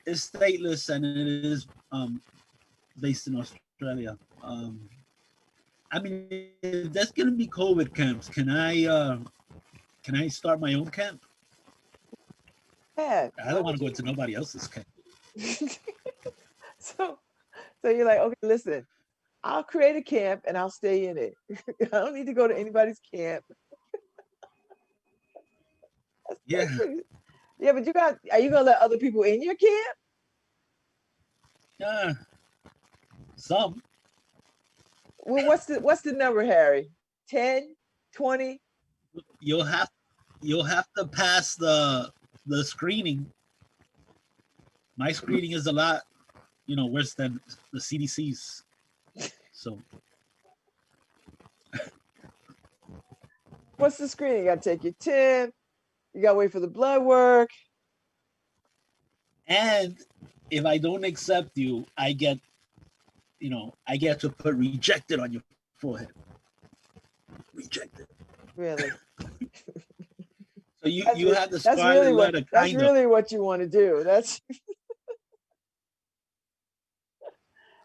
it's stateless and it is based in Australia. I mean, if there's gonna be COVID camps, can I Can I start my own camp? Yeah. I don't want to go into nobody else's camp. So you're like, okay, listen, I'll create a camp and I'll stay in it. I don't need to go to anybody's camp. Yeah. Yeah, but are you gonna let other people in your camp? Yeah. Some. Well, what's the number, Harry? 10, 20? You'll have to pass the screening. My screening is a lot, worse than the CDC's. So What's the screening? You gotta take your 10. You gotta wait for the blood work. and if I don't accept you, I get to put rejected on your forehead. Rejected. Really? So you have the that's scarlet really letter. That's really what you want to do. That's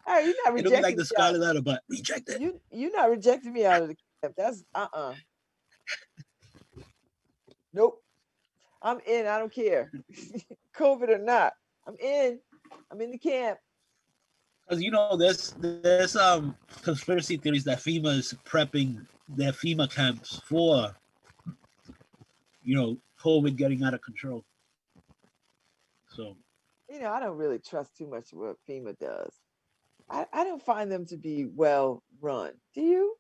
all right. You're not rejecting. It'll be like the scarlet letter, but rejected. You're not rejecting me out of the camp. That's Nope. I'm in. I don't care. COVID or not. I'm in. I'm in the camp. Because there's conspiracy theories that FEMA is prepping their FEMA camps for COVID getting out of control. So I don't really trust too much what FEMA does. I don't find them to be well run. Do you?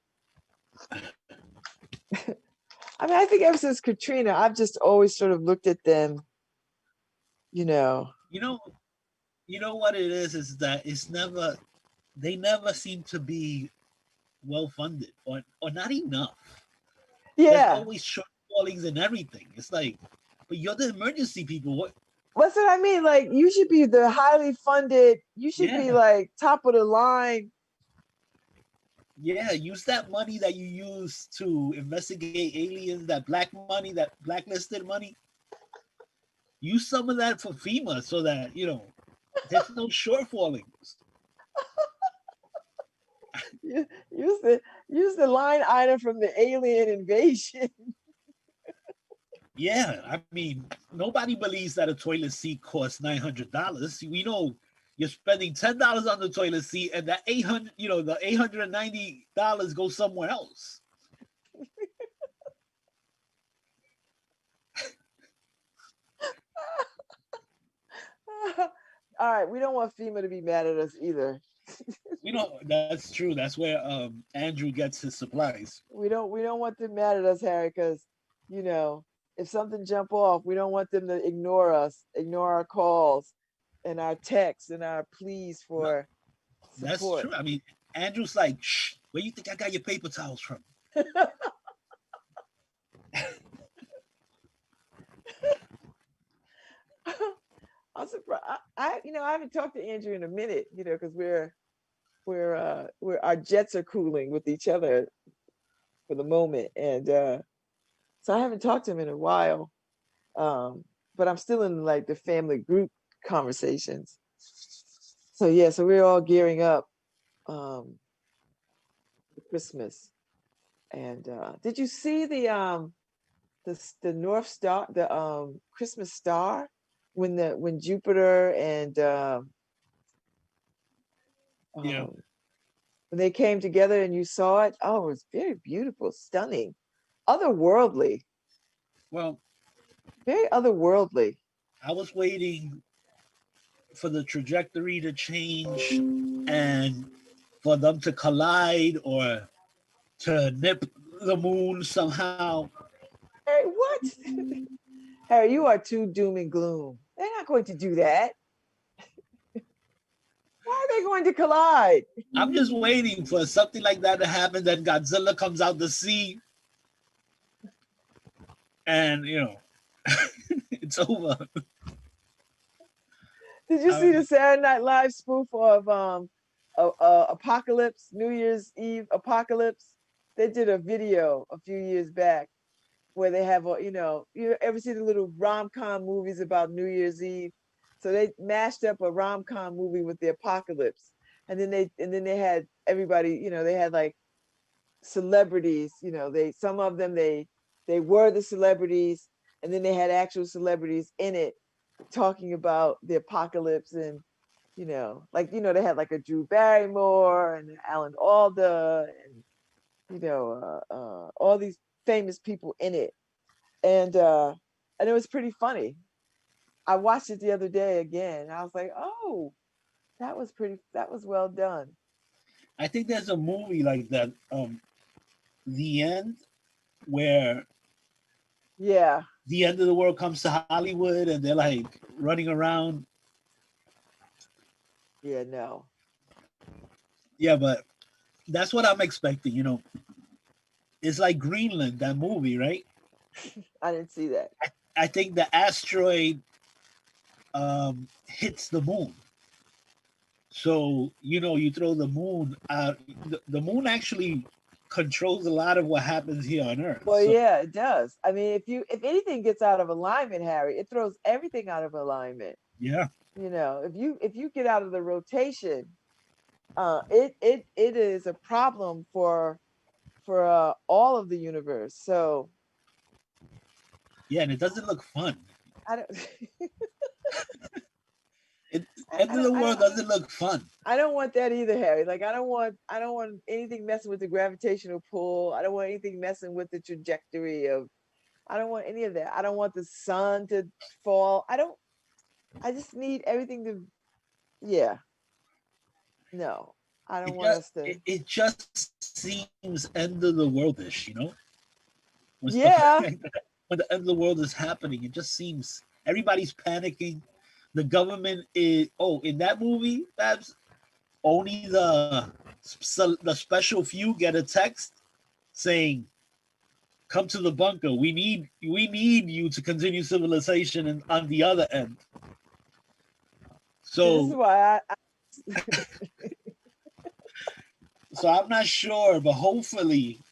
I mean, I think ever since Katrina, I've just always sort of looked at them, You know what it is that they never seem to be well funded or not enough. Yeah. There's always shortfallings and everything. It's like, but you're the emergency people. What's what I mean? Like, you should be the highly funded, you should be like top of the line. Yeah, use that money that you use to investigate aliens, that black money, that blacklisted money. Use some of that for FEMA so that, there's no shortfallings. Use the line item from the alien invasion. Yeah, I mean, nobody believes that a toilet seat costs $900. We know you're spending $10 on the toilet seat, and that the $890 goes somewhere else. All right, we don't want FEMA to be mad at us either. That's true. That's where Andrew gets his supplies. We don't want them mad at us, Harry, because if something jump off, we don't want them to ignore us, ignore our calls and our texts and our pleas for support. That's true. I mean, Andrew's like, shh, where you think I got your paper towels from? I'm surprised. I haven't talked to Andrew in a minute, because our jets are cooling with each other for the moment, and so I haven't talked to him in a while. But I'm still in like the family group conversations. So yeah, so we're all gearing up for Christmas. And did you see the North Star, the Christmas star, when Jupiter and when they came together and you saw it? Oh, it was very beautiful, stunning, otherworldly. Well, very otherworldly. I was waiting for the trajectory to change and for them to collide or to nip the moon somehow. Harry, what? Harry, you are too doom and gloom. They're not going to do that. Why are they going to collide? I'm just waiting for something like that to happen. Then Godzilla comes out the sea. And, it's over. Did you see the Saturday Night Live spoof of Apocalypse, New Year's Eve Apocalypse? They did a video a few years back where they have you ever see the little rom-com movies about New Year's Eve? So they mashed up a rom-com movie with the apocalypse, and then they had everybody, they had like celebrities, some of them they they were the celebrities, and then they had actual celebrities in it talking about the apocalypse, and like they had like a Drew Barrymore and Alan Alda, and all these famous people in it, and it was pretty funny. I watched it the other day again, and I was like, oh, that was well done. I think there's a movie like that, The End, where Yeah. the end of the world comes to Hollywood and they're like running around. Yeah, no. Yeah, but that's what I'm expecting. It's like Greenland, that movie, right? I didn't see that. I think the asteroid hits the moon. So, you throw the moon out. The moon actually controls a lot of what happens here on Earth. Well, So, yeah, it does. I mean, if anything gets out of alignment, Harry, it throws everything out of alignment. yeah. If you get out of the rotation, it is a problem for all of the universe. So Yeah, and it doesn't look fun. I don't. End of the world doesn't look fun. I don't want that either, Harry. Like I don't want anything messing with the gravitational pull. I don't want anything messing with the trajectory of. I don't want any of that. I don't want the sun to fall. I just need everything to. Yeah. No, I don't want us to. It just seems end of the worldish, When Yeah. when the end of the world is happening, it just seems everybody's panicking. The government is in that movie, Babz, only the special few get a text saying, "Come to the bunker. We need you to continue civilization and on the other end." So this is why so I'm not sure, but hopefully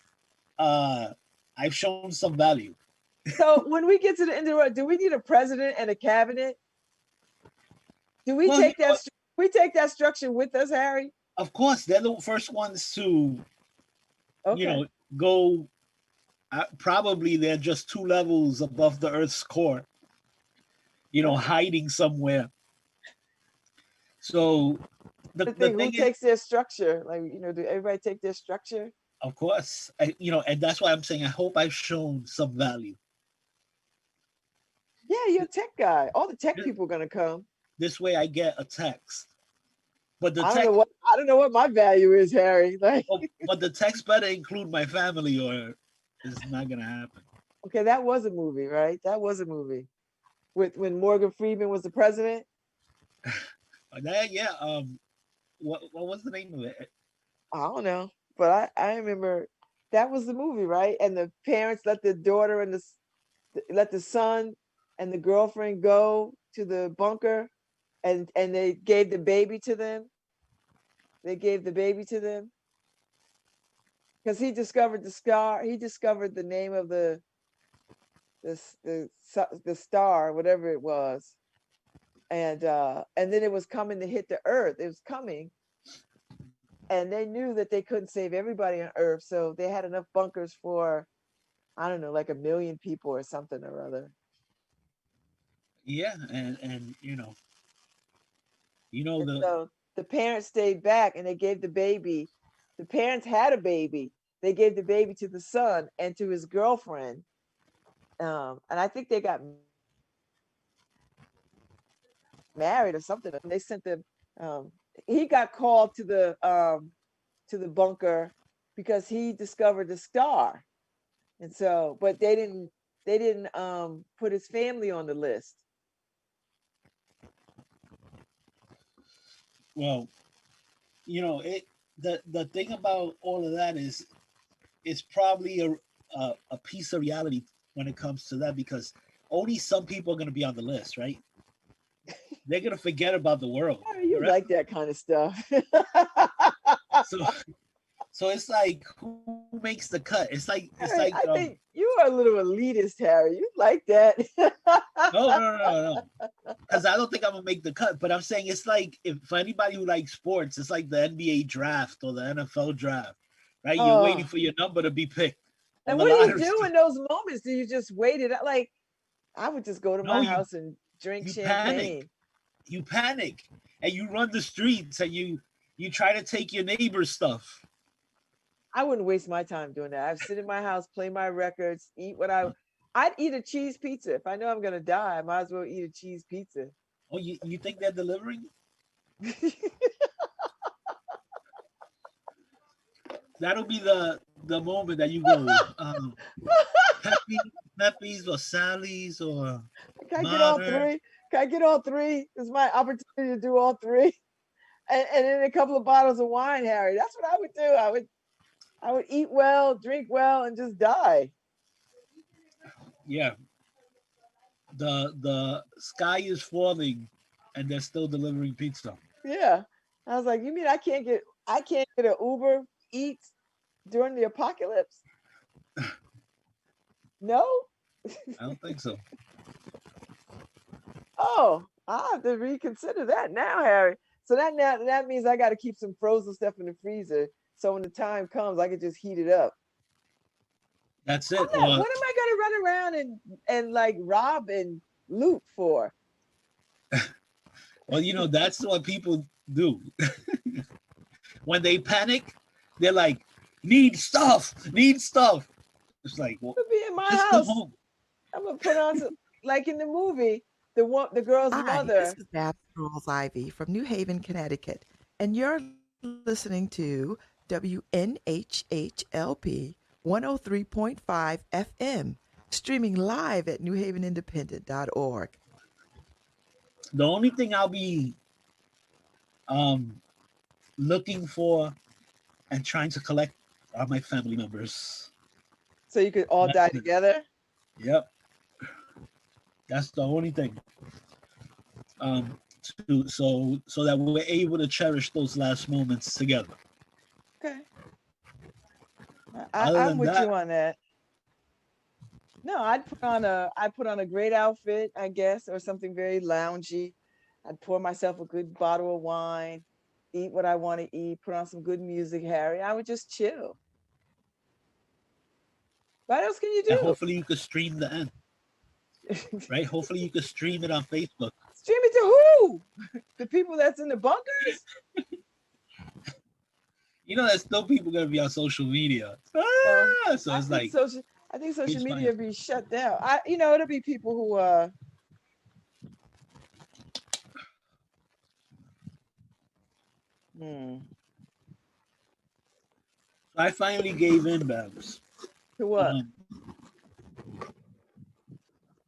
I've shown some value. So when we get to the end of the road, do we need a president and a cabinet? Do we take that structure with us, Harry? Of course, they're the first ones to, Okay. go. Probably they're just 2 levels above the Earth's core, hiding somewhere. So the thing, thing who takes their structure? Like, do everybody take their structure? Of course, and that's why I'm saying I hope I've shown some value. Yeah, you're a tech guy. All the tech people are gonna come. This way, I get a text. But I don't know what my value is, Harry. Like, but the text better include my family, or it's not gonna happen. Okay, that was a movie, right? That was a movie with when Morgan Freeman was the president. What was the name of it? I don't know, but I remember that was the movie, right? And the parents let the daughter and let the son and the girlfriend go to the bunker, and they gave the baby to them. They gave the baby to them because he discovered the star. He discovered the name of the star, whatever it was, and then it was coming to hit the Earth. It was coming, and they knew that they couldn't save everybody on Earth, so they had enough bunkers for, I don't know, like 1 million people or something or other. Yeah, and so the parents stayed back, and they gave the baby. The parents had a baby. They gave the baby to the son and to his girlfriend, and I think they got married or something. And they sent them. He got called to the bunker because he discovered the star, and so, but they didn't put his family on the list. Well, the thing about all of that is it's probably a piece of reality when it comes to that, because only some people are going to be on the list, right? They're going to forget about the world. Oh, you like that kind of stuff. So it's like, who makes the cut? It's like I think you are a little elitist, Harry. You like that? No. Because I don't think I'm gonna make the cut. But I'm saying it's like, if for anybody who likes sports, it's like the NBA draft or the NFL draft, right? You're waiting for your number to be picked. And the what do you lottery do stuff. in those moments? Do you just wait it out? Like, I would just go to No, my house and drink you champagne. panic, and you run the streets, and you try to take your neighbor's stuff. I wouldn't waste my time doing that. I'd sit in my house, play my records, eat what I'd eat a cheese pizza. If I know I'm gonna die, I might as well eat a cheese pizza. Oh, you think they're delivering? That'll be the moment that you go, Pepe's or Sally's or Can I get all Modern. three? Can I get all three? It's my opportunity to do all three. And then a couple of bottles of wine, Harry. That's what I would do. I would eat well, drink well, and just die. Yeah, the sky is falling, and they're still delivering pizza. Yeah. I was like, you mean I can't get an Uber Eats during the apocalypse? No? I don't think so. Oh, I have to reconsider that now, Harry. So that means I got to keep some frozen stuff in the freezer. So when the time comes, I can just heat it up. That's I'm it. not, what am I gonna run around and like rob and loot for? Well, that's what people do. When they panic, they're like, need stuff, need stuff. It's like, well, To be in my just come house. home. I'm gonna put on some, like in the movie, the girl's Hi, mother. this is Babz Rawls-Ivy from New Haven, Connecticut, and you're listening to WNHHLP 103.5 FM, streaming live at newhavenindependent.org. The only thing I'll be um looking for and trying to collect are my family members. So you could all die That's it. together. Yep, that's the only thing. Um, so that we're able to cherish those last moments together. Okay. Other I'm than with you that, on that. No, I'd put on a great outfit, I guess, or something very loungy. I'd pour myself a good bottle of wine, eat what I want to eat, put on some good music, Harry. I would just chill. What else can you and do? hopefully you could stream the end, right? Hopefully you could stream it on Facebook. Stream it to who? The people that's in the bunkers? There's still people gonna be on social media. Well, So I it's think like, social I think social please media find. will be shut down. It'll be people who hmm, I finally gave in, Babs. to what?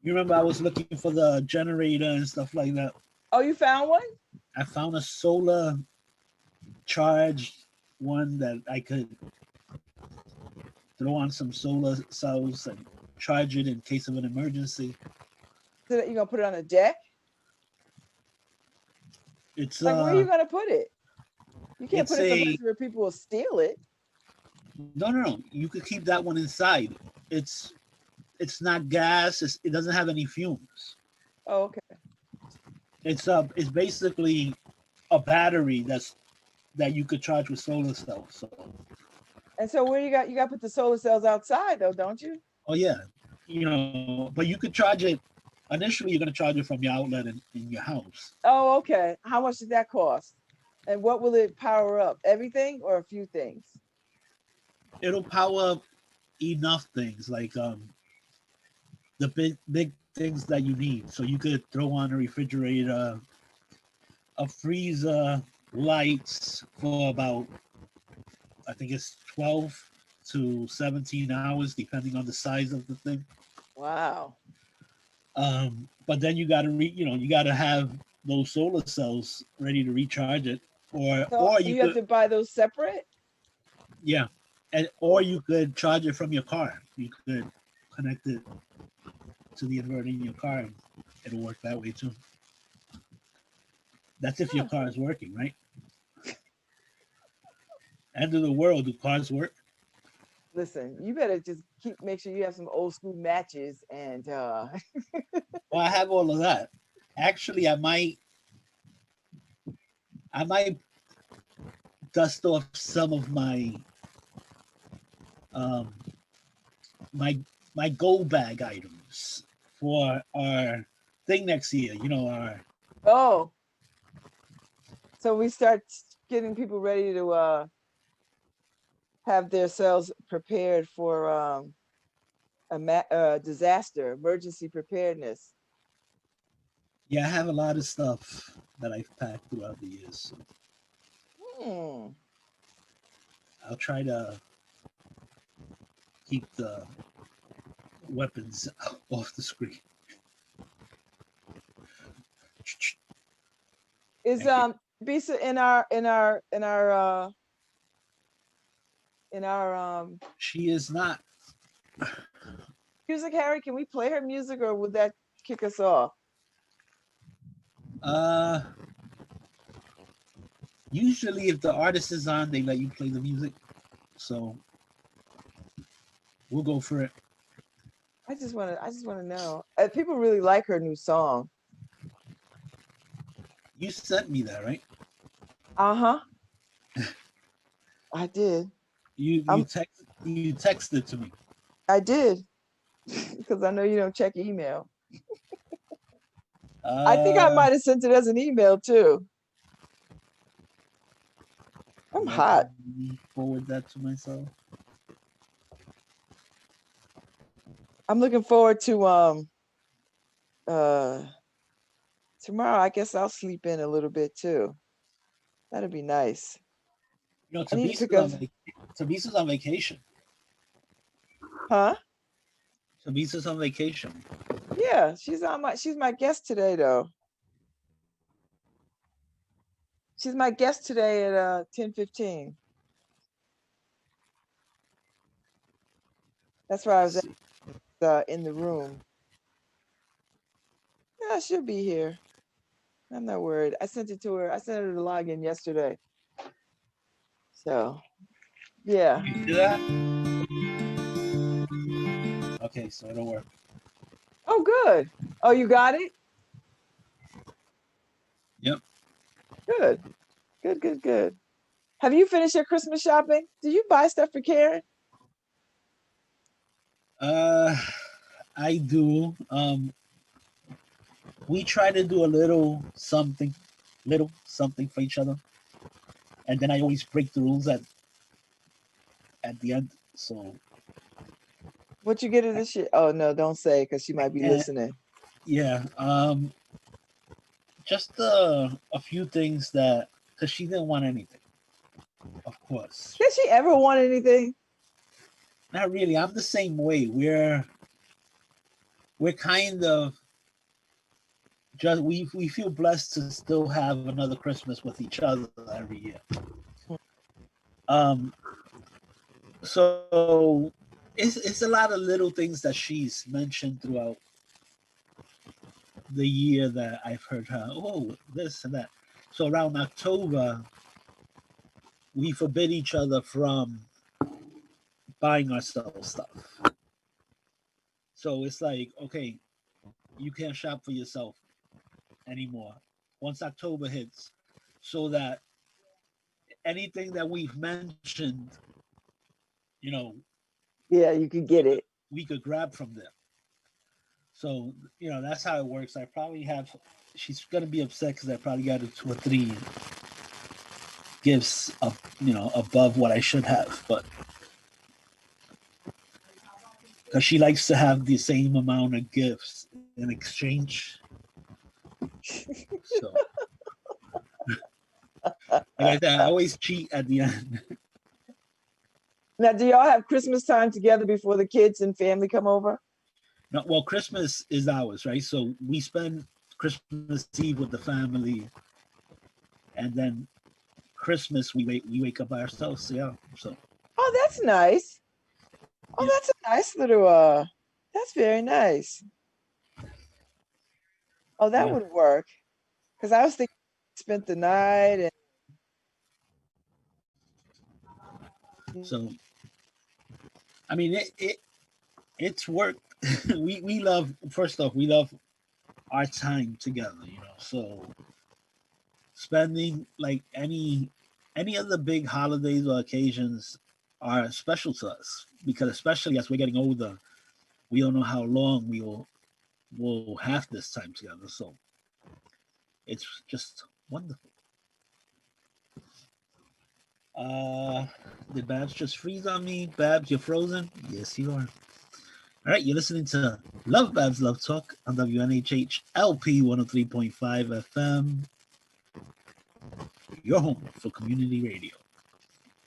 You remember I was looking for the generator and stuff like that. Oh, you found one? I found a solar charged one that I could throw on some solar cells and charge it in case of an emergency. So that you're gonna put it on a deck? It's Like where are you gonna put it? You can't it's put it a someplace where people will steal it. no. You could keep that one inside. It's not gas. It doesn't have any fumes. Oh, okay. It's basically a battery that you could charge with solar cells. So, And so where you got to put the solar cells outside though, don't you? oh yeah, but you could charge it. Initially, you're gonna charge it from your outlet in your house. Oh, okay. How much did that cost? And what will it power up? Everything or a few things? It'll power up enough things like the big things that you need. So you could throw on a refrigerator, a freezer, lights for about, I think it's 12 to 17 hours, depending on the size of the thing. Wow. But then you gotta have those solar cells ready to recharge it, So or you you have could, to buy those separate? yeah, or you could charge it from your car. You could connect it to the inverter in your car, and it'll work that way too. That's if your car is working, right? End of the world, do cars work? Listen, you better just make sure you have some old school matches and Well, I have all of that. Actually, I might dust off some of my my go bag items for our thing next year. You know, our Oh, so we start getting people ready to have themselves prepared for disaster, emergency preparedness. yeah, I have a lot of stuff that I've packed throughout the years. So Hmm. I'll try to keep the weapons off the screen. Is Bisa in our She is not. music, Harry? Can we play her music or would that kick us off? Usually, if the artist is on, they let you play the music. So we'll go for it. I just want to know. People really like her new song. You sent me that, right? Uh-huh. I did. You I'm texted to me. I did. Because I know you don't check email. I think I might have sent it as an email too. I'm hot. Forward that to myself. I'm looking forward to tomorrow. I guess I'll sleep in a little bit too. That'd be nice. You know, I need to pick up. Tabisa's on vacation. Huh? Tabisa's on vacation. Yeah, she's my guest today though. She's my guest today at 10:15. That's why I was in the room. Yeah, she'll be here. I'm not worried. I sent it to her. I sent her the login yesterday. So yeah. You see that? Okay, so it'll work. Oh, good. Oh, you got it? Yep. Good. Good, good, good. Have you finished your Christmas shopping? Did you buy stuff for Karen? I do. We try to do a little something for each other, and then I always break the rules at the end. So What you get her this year? Oh no, don't say because she might be listening. yeah, just a few things that because she didn't want anything. Of course, Did she ever want anything? not really. I'm the same way. We're kind of just we feel blessed to still have another Christmas with each other every year. So it's a lot of little things that she's mentioned throughout the year that I've heard her, oh, this and that. So around October, we forbid each other from buying ourselves stuff. So it's like, okay, you can't shop for yourself anymore once October hits, so that anything that we've mentioned, you know, Yeah, you could get it. we could grab from them. So, you know, that's how it works. I probably have, she's going to be upset because I probably got her 2 or 3 gifts, you know, above what I should have. But because she likes to have the same amount of gifts in exchange. So, like I said, I always cheat at the end. Now, do y'all have Christmas time together before the kids and family come over? No, well, Christmas is ours, right? So we spend Christmas Eve with the family, and then Christmas we wake up by ourselves. Yeah. So. Oh, that's nice. Oh, Yeah. that's a nice little that's very nice. Oh, that would work. Because I was thinking spent the night and So, I mean, it's work. we love, first off, we love our time together, you know. So spending like any of the big holidays or occasions, are special to us, because especially as we're getting older, we don't know how long we'll have this time together. So it's just wonderful. Did Babz just freeze on me? Babz, you're frozen? Yes, you are. All right, you're listening to LoveBabz Love Talk on WNHH LP 103.5 FM, your home for community radio.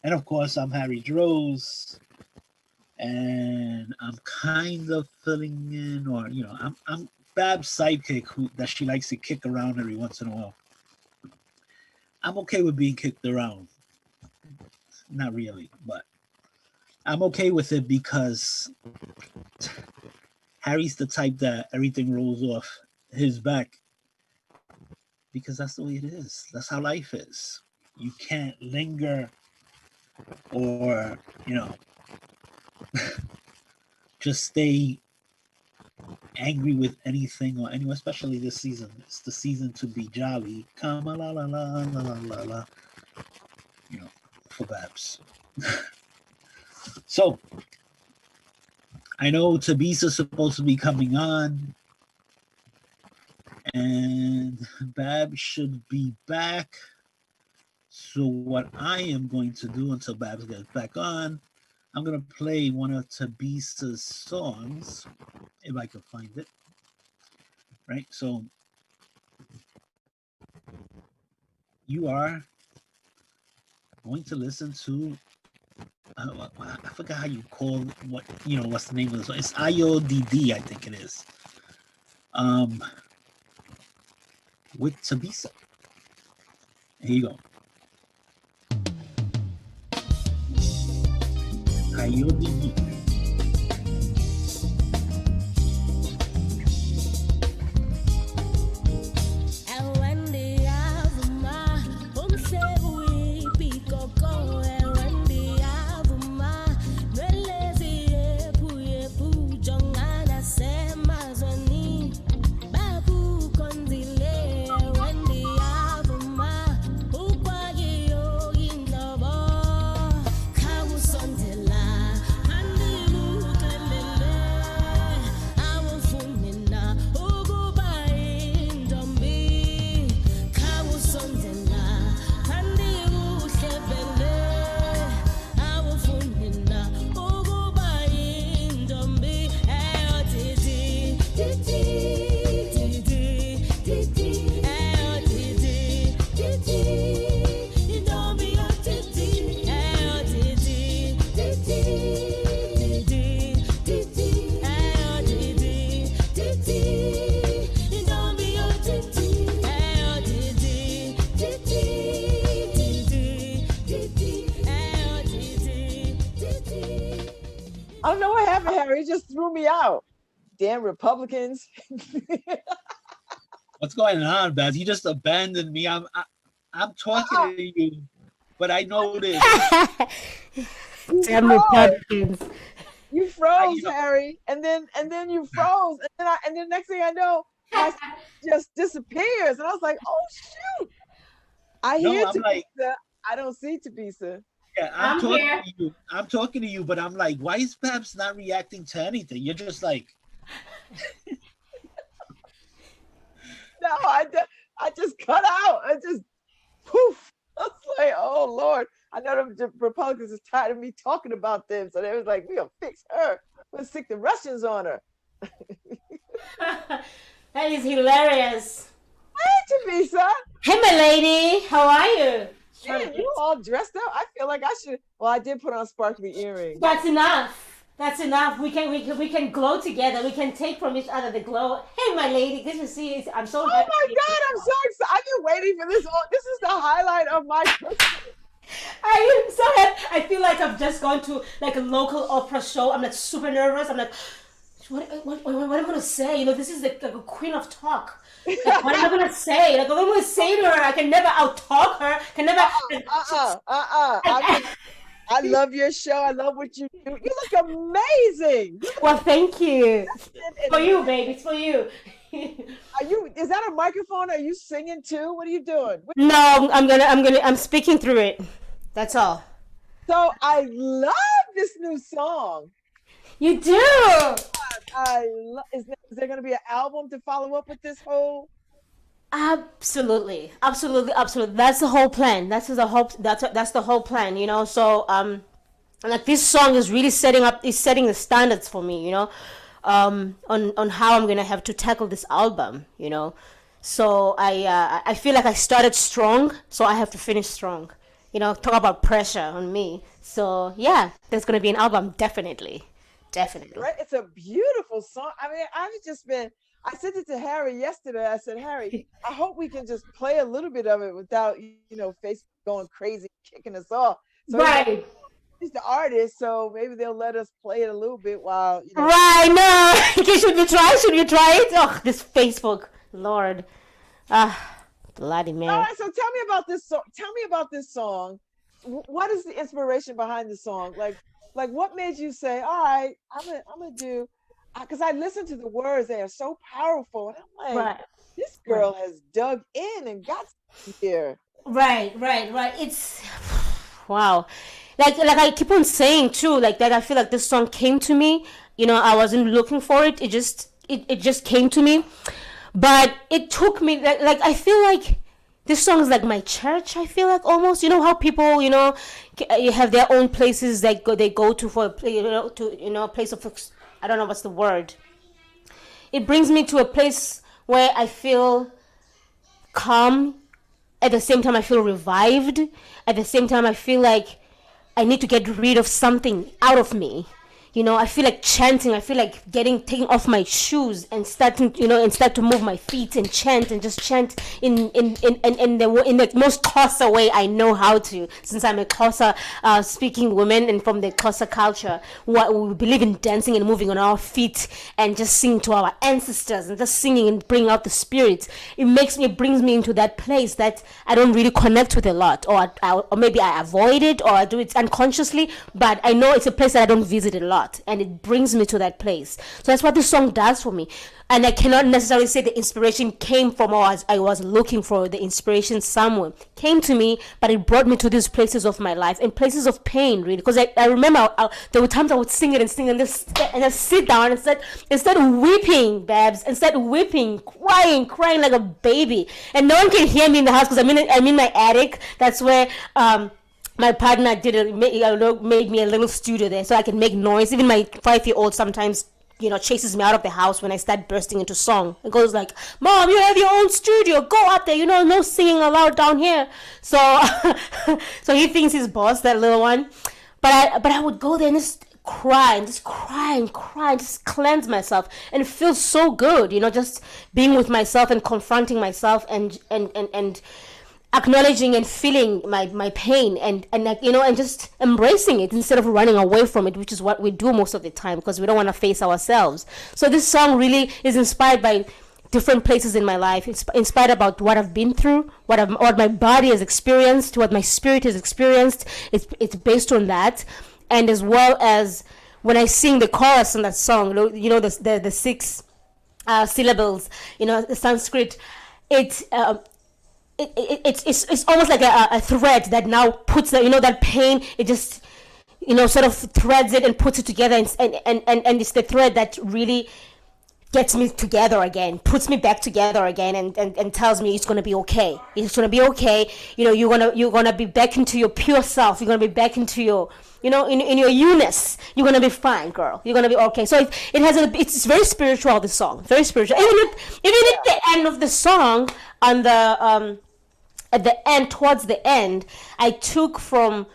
And of course, I'm Harry Droz, and I'm kind of filling in, or I'm Bab's sidekick that she likes to kick around every once in a while. I'm okay with being kicked around. Not really, but I'm okay with it because Harry's the type that everything rolls off his back, because that's the way it is. That's how life is. You can't linger or, just stay angry with anything or anyone, especially this season. It's the season to be jolly. Come la la la la la la la. For Babz. So I know Tabisa's supposed to be coming on, and Babz should be back. So what I am going to do until Babz gets back on, I'm going to play one of Tabisa's songs, if I can find it. Right? So you are going to listen to, I forgot how you call what's the name of the song. It's IODD, I think it is. With Tabisa. Here you go. IODD. I don't know what happened, Harry. It just threw me out. Damn Republicans. What's going on, Babz? You just abandoned me. I'm talking to you, but I know this. Damn Republicans. You froze, Harry, and then you froze, and then next thing I know, my just disappears, and I was like, oh shoot! I hear Tabisa. Like, I don't see Tabisa. Yeah, I'm talking to you, but I'm like, why is Babz not reacting to anything? You're just like, no, I just cut out. I just poof. I was like, oh Lord. I know the Republicans is tired of me talking about them, so they was like, we gonna fix her. We'll stick the Russians on her. That is hilarious. Hey, Tabisa. Hey, my lady. How are you? Man, you all dressed up. I feel like I should. Well, I did put on sparkly earrings. That's enough. That's enough. We can glow together. We can take from each other the glow. Hey, my lady. Good to see you. I'm so happy. Oh my God, I'm so excited. I've been waiting for this. This is the highlight of my Christmas. I am so happy. I feel like I've just gone to like a local opera show. I'm like super nervous. I'm like, what am I gonna say? This is like a queen of talk. Like, what am I gonna say? Like, what am I gonna say to her? I can never out-talk her. Can never. I love your show. I love what you do. You look amazing. Well, thank you. It's for you, baby. It's for you. Is that a microphone? Are you singing too? What are you doing? No, I'm speaking through it. That's all. So I love this new song. You do. Is there going to be an album to follow up with this whole? Absolutely, absolutely, absolutely. That's the whole plan. That's the whole. That's the whole plan. You know. So like this song is really setting the standards for me. You know, on how I'm gonna have to tackle this album. You know. So I feel like I started strong, so I have to finish strong. You know, talk about pressure on me. So yeah, there's gonna be an album, definitely, definitely. Right, it's a beautiful song. I mean, I sent it to Harry yesterday. I said, Harry, I hope we can just play a little bit of it without Facebook going crazy, kicking us off. So Right. he's the artist, so maybe they'll let us play it a little bit while Right, no. Okay, should we try? Should we try it? Oh, this Facebook, Lord. Bloody All man. right, so tell me about this song. Tell me about this song. What is the inspiration behind the song? Like what made you say, all right, I'm gonna do, because I listened to the words, they are so powerful, and I'm like, Right. this girl has dug in and got here. Right. It's wow. Like I keep on saying too, like that I feel like this song came to me. You know, I wasn't looking for it. It just came to me. But it took me like I feel like this song is like my church. I feel like almost, you know how people, you have their own places they go to for a place of, I don't know what's the word. It brings me to a place where I feel calm. At the same time, I feel revived. At the same time, I feel like I need to get rid of something out of me. You know, I feel like chanting. I feel like taking off my shoes and start to move my feet and chant and just chant in the most Xhosa way I know how to. Since I'm a Xhosa speaking woman and from the Xhosa culture, we believe in dancing and moving on our feet and just singing to our ancestors and just singing and bringing out the spirit. It brings me into that place that I don't really connect with a lot, or maybe I avoid it or I do it unconsciously. But I know it's a place that I don't visit a lot. And it brings me to that place. So that's what this song does for me. And I cannot necessarily say the inspiration came from, or I was looking for the inspiration somewhere. Came to me, but it brought me to these places of my life and places of pain, really. Because I remember there were times I would sing it and just sit down and start weeping, Babz, and start weeping, crying like a baby. And no one can hear me in the house because I'm in my attic. That's where my partner made me a little studio there so I can make noise. Even my 5-year-old sometimes, chases me out of the house when I start bursting into song. It goes like, Mom, you have your own studio. Go up there. No singing allowed down here. So, so he thinks he's boss, that little one. But I would go there and just cry and just cleanse myself, and it feels so good, just being with myself and confronting myself and acknowledging and feeling my pain and just embracing it instead of running away from it, which is what we do most of the time because we don't want to face ourselves. So this song really is inspired by different places in my life. It's inspired about what I've been through, what my body has experienced, what my spirit has experienced. It's based on that, and as well as when I sing the chorus in that song, the 6 syllables, the Sanskrit, it's almost like a thread that now puts that pain, it just sort of threads it and puts it together, and it's the thread that really gets me together again, puts me back together again, and tells me it's gonna be okay. It's gonna be okay. You're gonna be back into your pure self. You're gonna be back into your in your you-ness. You're gonna be fine, girl. You're gonna be okay. So it's very spiritual. The song, very spiritual. Even at the end of the song, on the at the end, towards the end, I took from,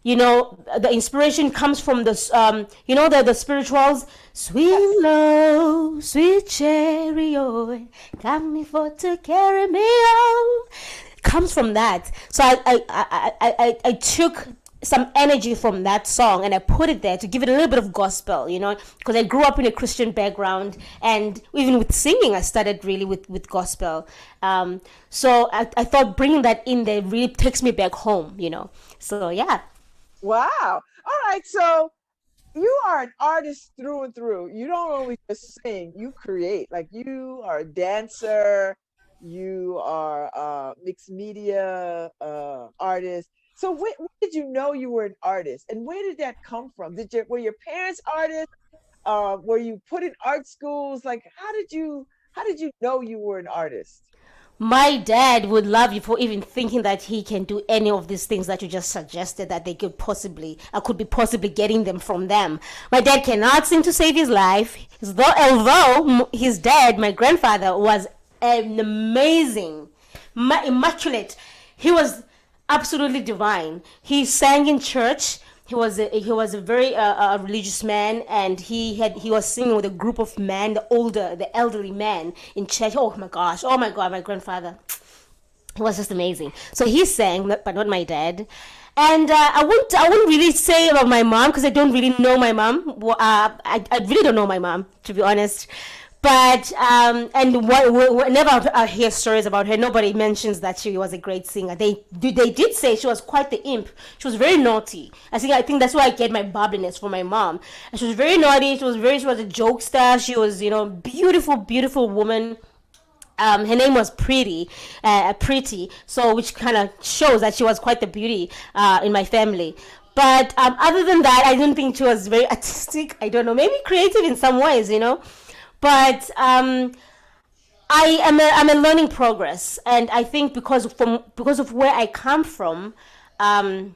the inspiration comes from this, the spirituals, sweet love, sweet chariot, got me for to carry me on, comes from that. So I took some energy from that song and I put it there to give it a little bit of gospel, because I grew up in a Christian background, and even with singing I started really with gospel. So I thought bringing that in there really takes me back home, so yeah. Wow. All right, so you are an artist through and through. You don't only just sing, you create. Like, you are a dancer, you are a mixed media artist. So when did you know you were an artist, and where did that come from? Were your parents artists? Were you put in art schools? Like, how did you know you were an artist? My dad would love you for even thinking that he can do any of these things that you just suggested that they could possibly, I could be possibly getting them from them. My dad cannot sing to save his life. Although his dad, my grandfather, was an amazing, immaculate. He was absolutely divine. He sang in church. He was a very religious man, and he was singing with a group of men, the elderly men in church. Oh my gosh, my grandfather, he was just amazing. So he sang, but not my dad. And I wouldn't really say about my mom because I don't really know my mom. I really don't know my mom, to be honest. But whenever I hear stories about her, nobody mentions that she was a great singer. They did say she was quite the imp. She was very naughty. I think that's why I get my bubbliness from my mom. And she was very naughty. She was a jokester. She was, beautiful woman. Her name was Pretty, so which kind of shows that she was quite the beauty in my family. But other than that, I don't think she was very artistic. I don't know, maybe creative in some ways, But I'm a learning progress, and I think because of where I come from, in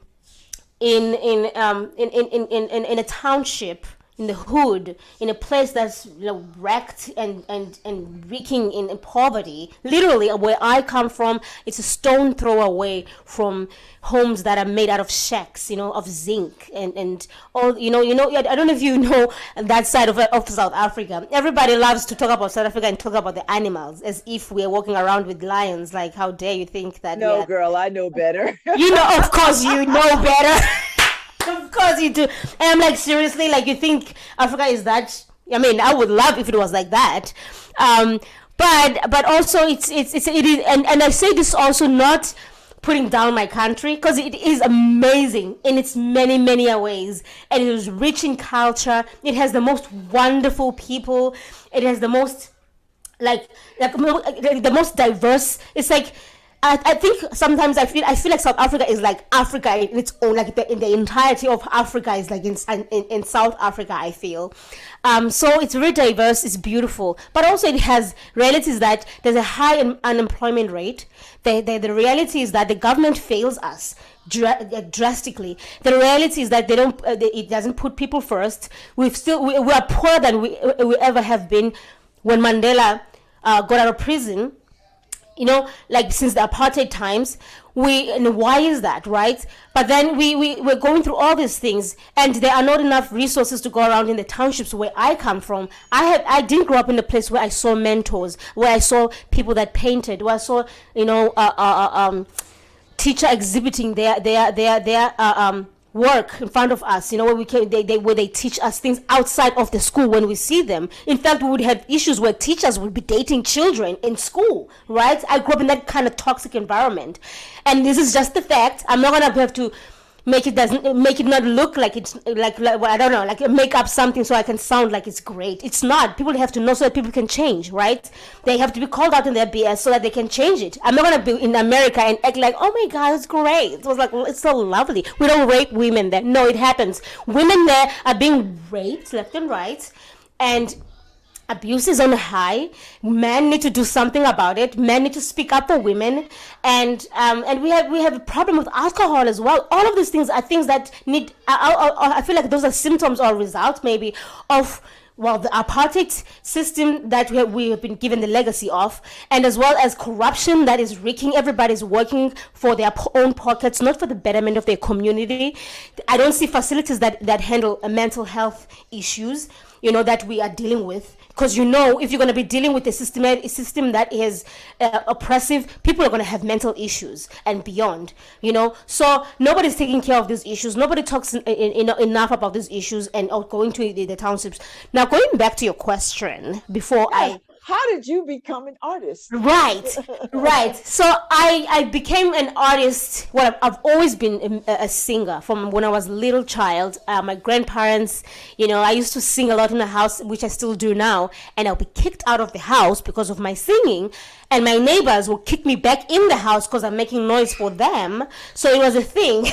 a township, in the hood, in a place that's wrecked and reeking in poverty. Literally, where I come from, it's a stone throw away from homes that are made out of shacks, of zinc and all. I don't know if you know that side of South Africa. Everybody loves to talk about South Africa and talk about the animals as if we're walking around with lions. Like, how dare you think that? No, girl, I know better. Of course you know better. Of course you do. And I'm like, seriously, like, you think Africa is that? I mean, I would love if it was like that. But also it is, and I say this also not putting down my country, because it is amazing in its many ways, and it is rich in culture. It has the most wonderful people. It has the most the most diverse. It's like, I think sometimes I feel like South Africa is like Africa in its own, like in the entirety of Africa is like in South Africa, I feel. So it's very diverse, it's beautiful, but also it has realities that there's a high unemployment rate. The reality is that the government fails us drastically. The reality is that it doesn't put people first. We are poorer than we ever have been when Mandela got out of prison. Since the apartheid times, and why is that, right? But then we're going through all these things, and there are not enough resources to go around in the townships where I come from. I didn't grow up in a place where I saw mentors, where I saw people that painted, where I saw teacher exhibiting their work in front of us, where where they teach us things outside of the school when we see them. In fact, we would have issues where teachers would be dating children in school, right? I grew up in that kind of toxic environment, and this is just the fact. I'm not gonna have to make it not look like it's like I don't know, like make up something so I can sound like it's great. It's not. People have to know so that people can change, right? They have to be called out in their BS so that they can change it. I'm not gonna be in America and act like, oh my God, it's great. It was like, well, it's so lovely. We don't rape women there. No, it happens. Women there are being raped left and right, and abuse is on a high. Men need to do something about it. Men need to speak up for women, and we have a problem with alcohol as well. All of these things are things that need. I feel like those are symptoms or results maybe of the apartheid system that we have been given the legacy of, and as well as corruption that is wreaking. Everybody's working for their own pockets, not for the betterment of their community. I don't see facilities that handle mental health issues, that we are dealing with. Because if you're going to be dealing with a system that is oppressive, people are going to have mental issues and beyond, So nobody's taking care of these issues. Nobody talks enough about these issues and going to the townships. Now, going back to your question before how did you become an artist? Right. So I became an artist. Well, I've always been a singer from when I was a little child. My grandparents, I used to sing a lot in the house, which I still do now. And I'll be kicked out of the house because of my singing. and my neighbors will kick me back in the house because I'm making noise for them. So it was a thing.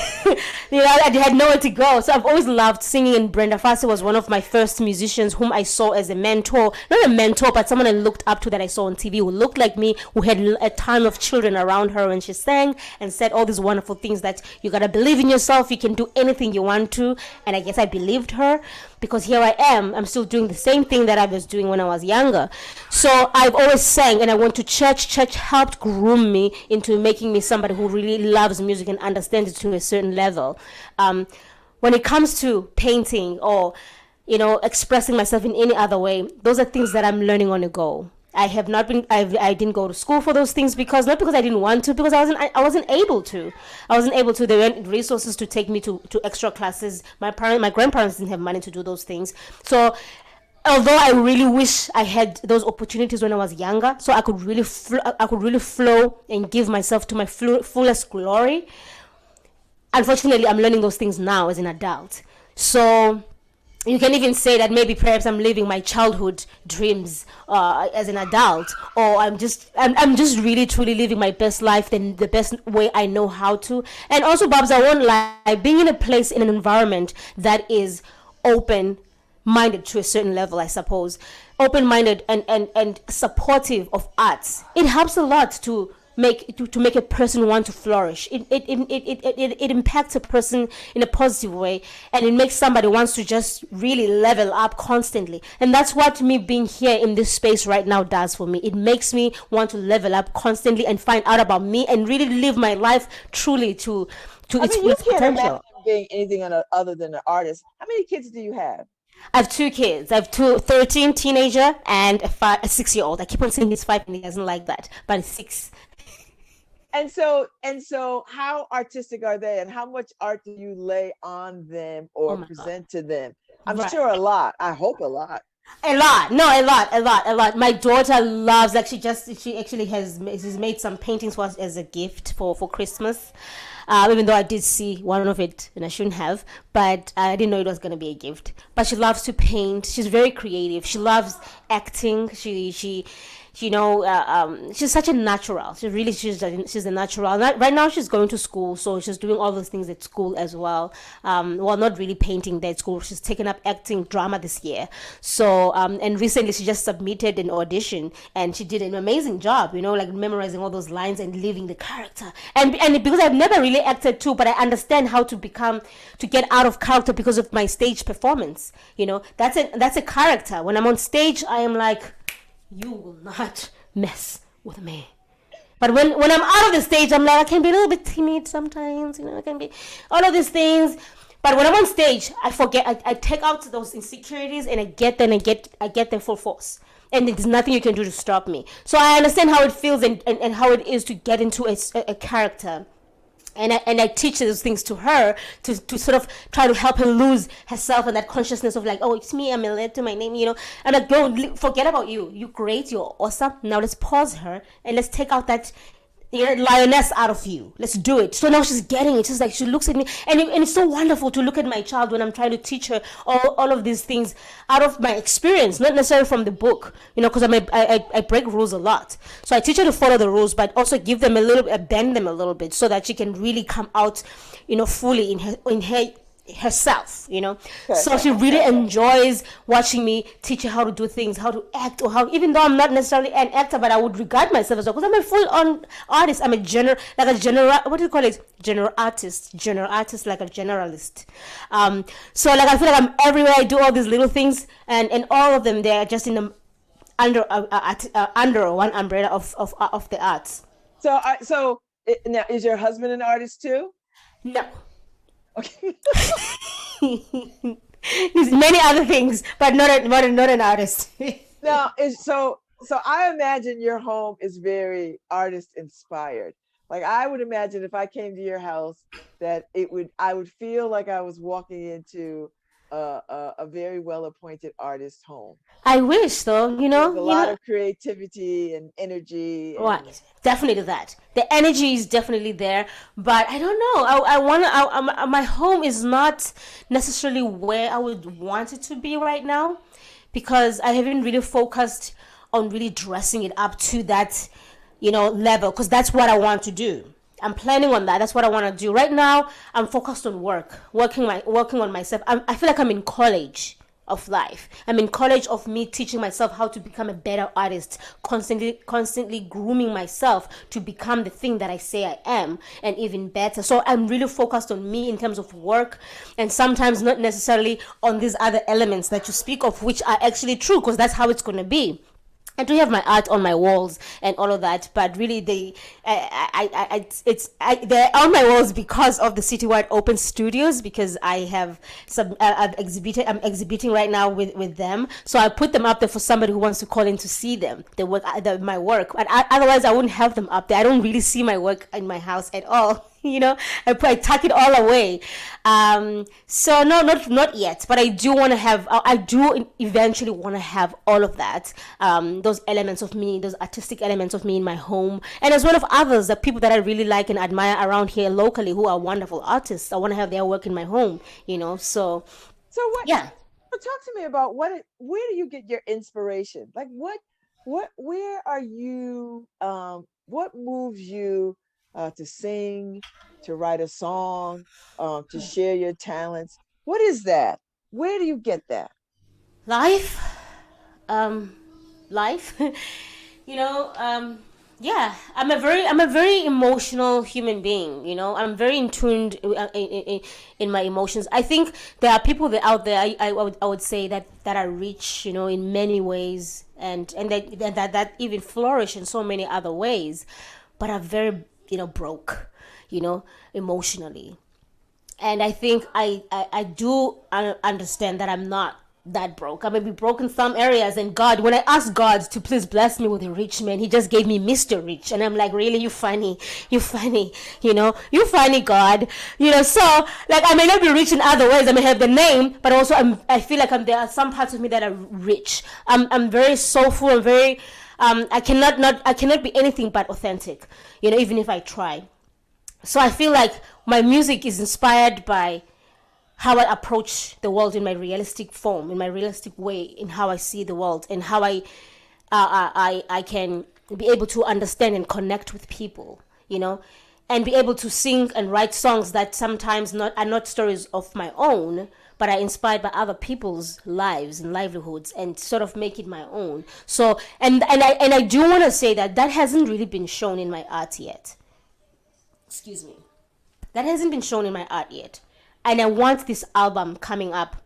I had nowhere to go. So I've always loved singing, and Brenda Fassie was one of my first musicians whom I saw as a mentor. Not a mentor, but someone I looked up to that I saw on TV who looked like me, who had a ton of children around her when she sang and said all these wonderful things that you gotta believe in yourself, you can do anything you want to. And I guess I believed her, because here I am. I'm still doing the same thing that I was doing when I was younger. So I've always sang, and I went to church. Church helped groom me into making me somebody who really loves music and understands it to a certain level. When it comes to painting or, expressing myself in any other way, those are things that I'm learning on the go. I didn't go to school for those things, not because I didn't want to, because I wasn't able to. There weren't resources to take me to extra classes. My grandparents didn't have money to do those things. So although I really wish I had those opportunities when I was younger, so I could really flow and give myself to my fullest glory, unfortunately I'm learning those things now as an adult. So you can even say that maybe perhaps I'm living my childhood dreams as an adult, or I'm just really truly living my best life in the best way I know how to. And also, Babz, I won't lie, being in a place, in an environment that is open-minded to a certain level, I suppose, open-minded and supportive of arts, it helps a lot to make a person want to flourish. It impacts a person in a positive way, and it makes somebody wants to just really level up constantly. And that's what me being here in this space right now does for me. It makes me want to level up constantly and find out about me and really live my life truly to its full potential. You can't imagine being anything other than an artist. How many kids do you have? I have 2 kids. I have 13 teenager and a 6-year-old. I keep on saying he's 5 and he doesn't like that, but he's 6. And so how artistic are they, and how much art do you lay on them or present to them? I'm sure a lot. I hope a lot. A lot. My daughter loves, she actually has made some paintings for us as a gift for Christmas. Even though I did see one of it and I shouldn't have, but I didn't know it was going to be a gift. But she loves to paint. She's very creative. She loves acting. She's such a natural. She's a natural. Right now she's going to school, so she's doing all those things at school as well. Not really painting there at school. She's taken up acting drama this year. So and recently she just submitted an audition and she did an amazing job. Memorizing all those lines and living the character. And because I've never really acted too, but I understand how to get out of character because of my stage performance. That's a character. When I'm on stage, I am like, you will not mess with me. But when I'm out of the stage, I'm like, I can be a little bit timid sometimes, I can be all of these things. But when I'm on stage, I forget, I take out those insecurities and I get them full force. And there's nothing you can do to stop me. So I understand how it feels and how it is to get into a character. And I teach those things to her to sort of try to help her lose herself and that consciousness of like, oh, it's me, I'm led to my name, I'm like, don't forget about you. You're great, you're awesome. Now let's pause her and let's take out that lioness out of you. Let's do it. So now she's getting it. She's like, she looks at me, and it's so wonderful to look at my child when I'm trying to teach her all of these things out of my experience, not necessarily from the book, because I break rules a lot. So I teach her to follow the rules, but also give them bend them a little bit so that she can really come out, fully in her herself. So she really enjoys watching me teach her how to do things, how to act, or even though I'm not necessarily an actor, but I would regard myself as well, because I'm a full-on artist. I'm general artist, like a generalist. So I feel like I'm everywhere. I do all these little things, and all of them, they're just under one umbrella of the arts. So now, is your husband an artist too? No. Okay. There's many other things, but not an artist. Now, so I imagine your home is very artist inspired. Like, I would imagine if I came to your house that I would feel like I was walking into a very well appointed artist home. I wish, though, There's a lot of creativity and energy. Right, definitely that. The energy is definitely there, but I don't know. My home is not necessarily where I would want it to be right now, because I haven't really focused on really dressing it up to that level, because that's what I want to do. I'm planning on that. That's what I want to do. Right now, I'm focused on working on myself. I feel like I'm in college of life. I'm in college of me teaching myself how to become a better artist, constantly grooming myself to become the thing that I say I am, and even better. So I'm really focused on me in terms of work, and sometimes not necessarily on these other elements that you speak of, which are actually true, because that's how it's going to be. I do have my art on my walls and all of that, but really they're on my walls because of the Citywide Open Studios, because I have I'm exhibiting right now with them. So I put them up there for somebody who wants to call in to see them, my work. But otherwise I wouldn't have them up there. I don't really see my work in my house at all. I tuck it all away. So no, not yet, but I do want to have, I do eventually want to have all of that, those elements of me, those artistic elements of me in my home, and as well of others, the people that I really like and admire around here locally who are wonderful artists. I want to have their work in my home, so what? Yeah. So talk to me about where do you get your inspiration? Like where are you, what moves you to sing, to write a song, to share your talents? What is that? Where do you get that? Life. Yeah, I'm a very emotional human being. I'm very in tuned in my emotions. I think there are people out there, I would say that are rich, in many ways, and that even flourish in so many other ways, but are very broke, emotionally. And I think I do understand that I'm not that broke. I may be broke in some areas, and when I asked God to please bless me with a rich man, he just gave me Mr. Rich, and I'm like, really? You funny, you funny, God, so like I may not be rich in other ways. I may have the name, but also I feel like there are some parts of me that are rich. I'm very soulful and very I cannot be anything but authentic, even if I try. So I feel like my music is inspired by how I approach the world in my realistic form, in my realistic way, in how I see the world, and how I can be able to understand and connect with people, and be able to sing and write songs that sometimes are not stories of my own, but are inspired by other people's lives and livelihoods, and sort of make it my own. So, and I do want to say that hasn't really been shown in my art yet. Excuse me. That hasn't been shown in my art yet. And I want this album coming up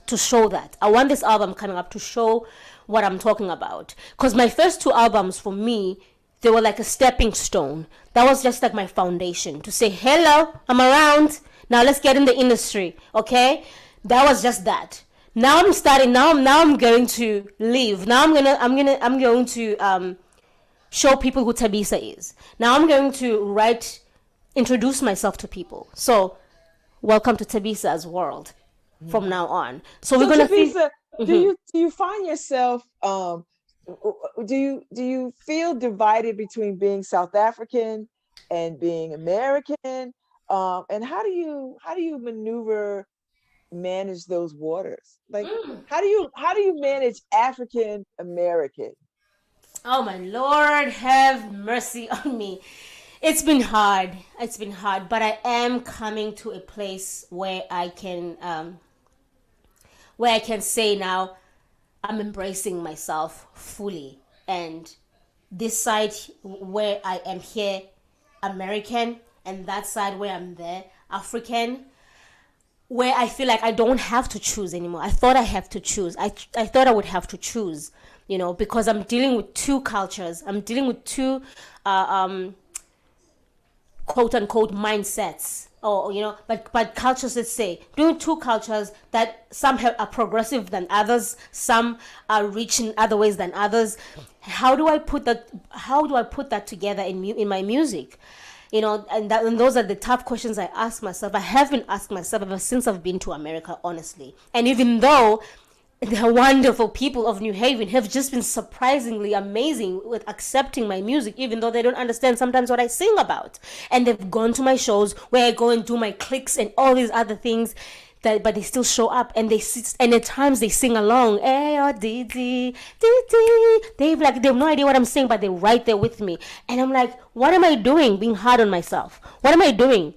to show that. I want this album coming up to show what I'm talking about. Because my first two albums, for me, they were like a stepping stone. That was just like my foundation to say, hello, I'm around. Now let's get in the industry, okay? That was just that. Now I'm starting. Now I'm going to leave. Now I'm going to show people who Thabisa is. Now I'm going to introduce myself to people. So, welcome to Thabisa's world from now on. So we're gonna Thabisa, do you find yourself do you feel divided between being South African and being American? And how do you manage those waters? Like how do you manage African American? Oh my Lord, have mercy on me. It's been hard, but I am coming to a place where I can say now I'm embracing myself fully. And this side where I am here, American, and that side where I'm there, African, where I feel like I don't have to choose anymore. I thought I have to choose. I thought I would have to choose, because I'm dealing with two cultures. I'm dealing with two quote unquote mindsets, or but cultures, let's say, doing two cultures that some are progressive than others, some are rich in other ways than others. How do I put that together in my music? And those are the tough questions I ask myself. I have been asking myself ever since I've been to America, honestly. And even though the wonderful people of New Haven have just been surprisingly amazing with accepting my music, even though they don't understand sometimes what I sing about. And they've gone to my shows where I go and do my clicks and all these other things. but they still show up, and and at times they sing along. Hey, oh, dee dee dee dee. They have no idea what I'm saying, but they're right there with me. And I'm like, what am I doing? Being hard on myself. What am I doing?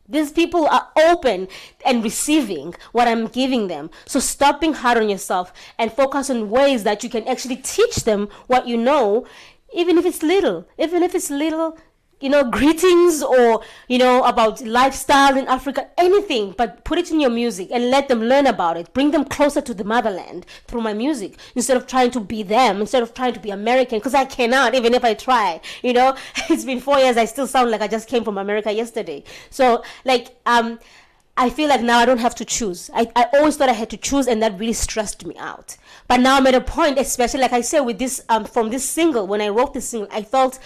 These people are open and receiving what I'm giving them. So stop being hard on yourself and focus on ways that you can actually teach them what you know, even if it's little. Greetings, or, about lifestyle in Africa, anything, but put it in your music and let them learn about it. Bring them closer to the motherland through my music, instead of trying to be them, instead of trying to be American, because I cannot, even if I try. It's been 4 years, I still sound like I just came from America yesterday. So, I feel like now I don't have to choose. I always thought I had to choose, and that really stressed me out. But now I'm at a point, especially like I said with this, from this single, when I wrote this single, I felt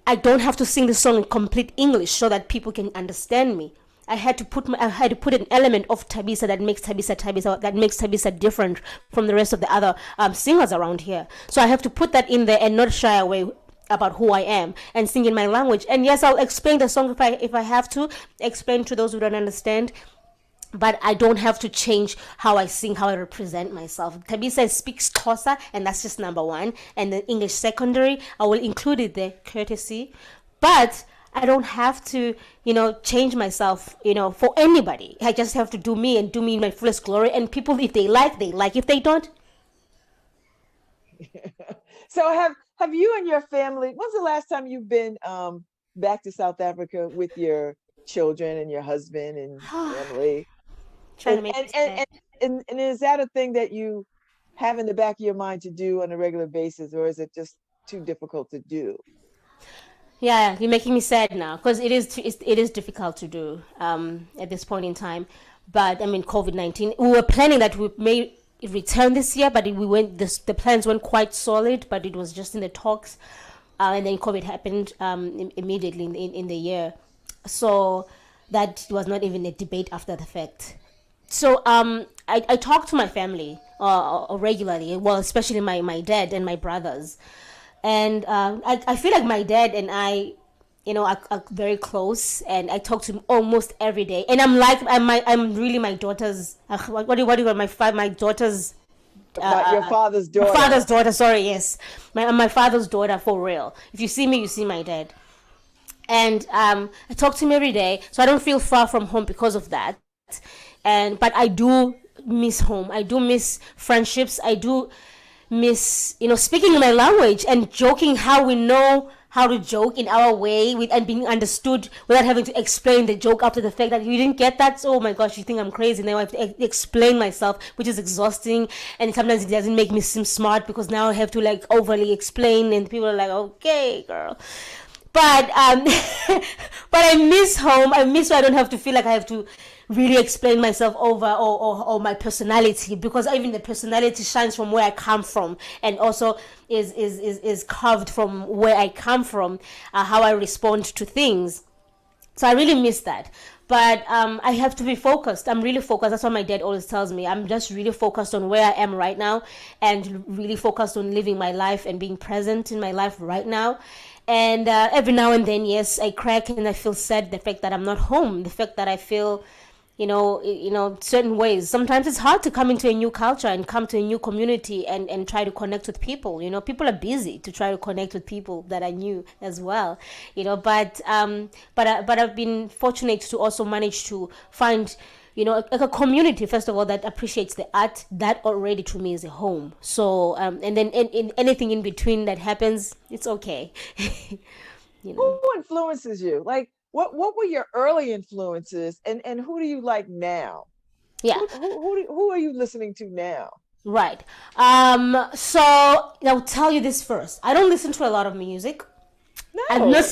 I don't have to sing the song in complete English so that people can understand me. I had to put an element of Thabisa that makes Thabisa different from the rest of the other singers around here. So I have to put that in there and not shy away about who I am and sing in my language. And yes, I'll explain the song if I have to explain to those who don't understand. But I don't have to change how I sing, how I represent myself. Thabisa speaks Xhosa, and that's just number one. And the English secondary, I will include it there, courtesy. But I don't have to, change myself, for anybody. I just have to do me and do me in my fullest glory. And people, if they like, they like. If they don't. So have you and your family, when's the last time you've been back to South Africa with your children and your husband and family? And is that a thing that you have in the back of your mind to do on a regular basis, or is it just too difficult to do? Yeah, you're making me sad now, because it is difficult to do at this point in time. But I mean, COVID-19, we were planning that we may return this year, but the plans weren't quite solid, but it was just in the talks, and then COVID happened immediately in the year, so that was not even a debate after the fact. So I talk to my family regularly, well, especially my dad and my brothers. And I feel like my dad and I, are very close, and I talk to him almost every day. And I'm really my daughter's, what do you call my daughter's, your father's daughter. My father's daughter, sorry, yes. My father's daughter, for real. If you see me, you see my dad. And I talk to him every day, so I don't feel far from home because of that. But I do miss home. I do miss friendships. I do miss, speaking in my language and joking how we know how to joke in our way and being understood without having to explain the joke after the fact that you didn't get that. So, oh my gosh, you think I'm crazy. Now I have to explain myself, which is exhausting. And sometimes it doesn't make me seem smart because now I have to overly explain, and people are like, okay, girl. But but I miss home. I miss where I don't have to feel like I have to really explain myself over or my personality, because even the personality shines from where I come from, and also is carved from where I come from, how I respond to things. So I really miss that. But I have to be focused. I'm really focused. That's what my dad always tells me. I'm just really focused on where I am right now, and really focused on living my life and being present in my life right now. And every now and then, yes, I crack and I feel sad, the fact that I'm not home, the fact that I feel, certain ways. Sometimes it's hard to come into a new culture and come to a new community and try to connect with people. People are busy to try to connect with people that are new as well. But I've been fortunate to also manage to find, a community, first of all, that appreciates the art. That already to me is a home. So and then in anything in between that happens, it's okay. Who influences you? What were your early influences, and who do you like now? Yeah. Who are you listening to now? Right. So I'll tell you this first. I don't listen to a lot of music. No. I'm not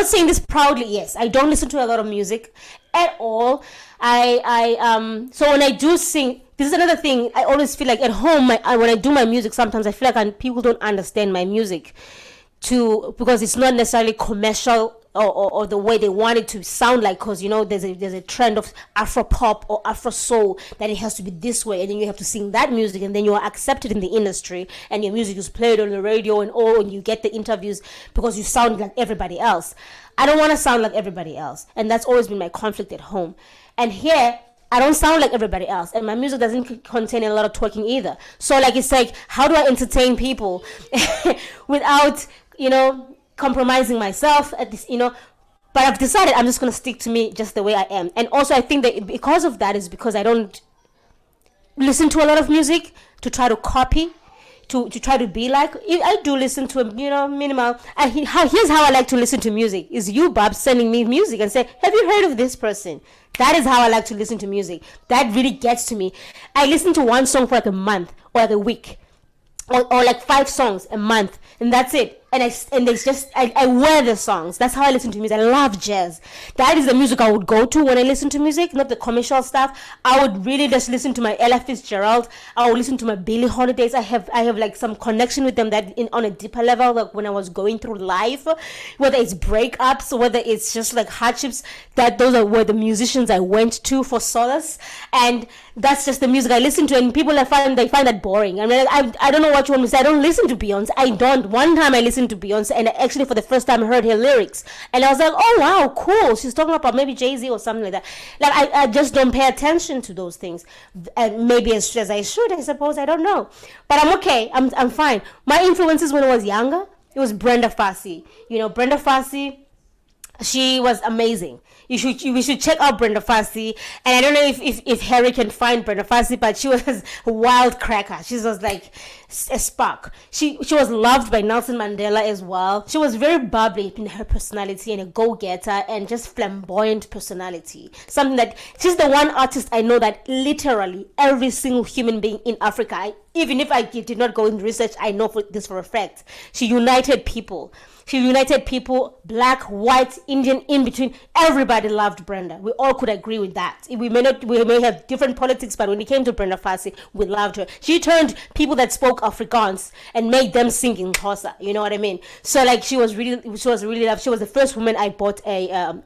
saying this proudly. Yes, I don't listen to a lot of music at all. So when I do sing, this is another thing. I always feel like at home, when I do my music, sometimes I feel like people don't understand my music, because it's not necessarily commercial or the way they want it to sound like, because there's a trend of Afro pop or Afro soul that it has to be this way, and then you have to sing that music, and then you are accepted in the industry, and your music is played on the radio and you get the interviews because you sound like everybody else. I don't want to sound like everybody else, and that's always been my conflict at home. And here I don't sound like everybody else, and my music doesn't contain a lot of twerking either. So like, it's like, how do I entertain people without, compromising myself at this, but I've decided I'm just going to stick to me just the way I am. And also I think that because of that is because I don't listen to a lot of music to try to copy, to try to be like. I do listen to minimal. And here's how I like to listen to music: is you, Babz, sending me music and say, have you heard of this person? That is how I like to listen to music. That really gets to me. I listen to one song for like a month or like a week, or like 5 songs a month, and that's it. And I wear the songs. That's how I listen to music. I love jazz. That is the music I would go to when I listen to music, not the commercial stuff. I would really just listen to my Ella Fitzgerald. I would listen to my Billie Holidays. I have like some connection with them that on a deeper level, like when I was going through life, whether it's breakups, whether it's just like hardships, that those were the musicians I went to for solace. And that's just the music I listen to. And people find that boring. I mean, I don't know what you want me to say. I don't listen to Beyonce. I don't. One time I listened to Beyonce, and actually for the first time I heard her lyrics, and I was like, oh wow, cool, she's talking about maybe Jay-Z or something like that. Like I just don't pay attention to those things, and maybe as I should, I suppose. I don't know, but I'm okay. I'm fine. My influences when I was younger, it was Brenda Fassie. Brenda Fassie, she was amazing. We should check out Brenda Fassie. And I don't know if Harry can find Brenda Fassie, but she was a wild cracker. She was like a spark. She was loved by Nelson Mandela as well. She was very bubbly in her personality, and a go-getter, and just flamboyant personality. Something that she's the one artist I know that literally every single human being in Africa, even if I did not go into research, I know this for a fact. She united people. Black, white, Indian, in between. Everybody loved Brenda. We all could agree with that. We may have different politics, but when it came to Brenda Fassie, we loved her. She turned people that spoke Afrikaans and made them sing in Xhosa. You know what I mean? So like, she was really loved. She was the first woman I bought a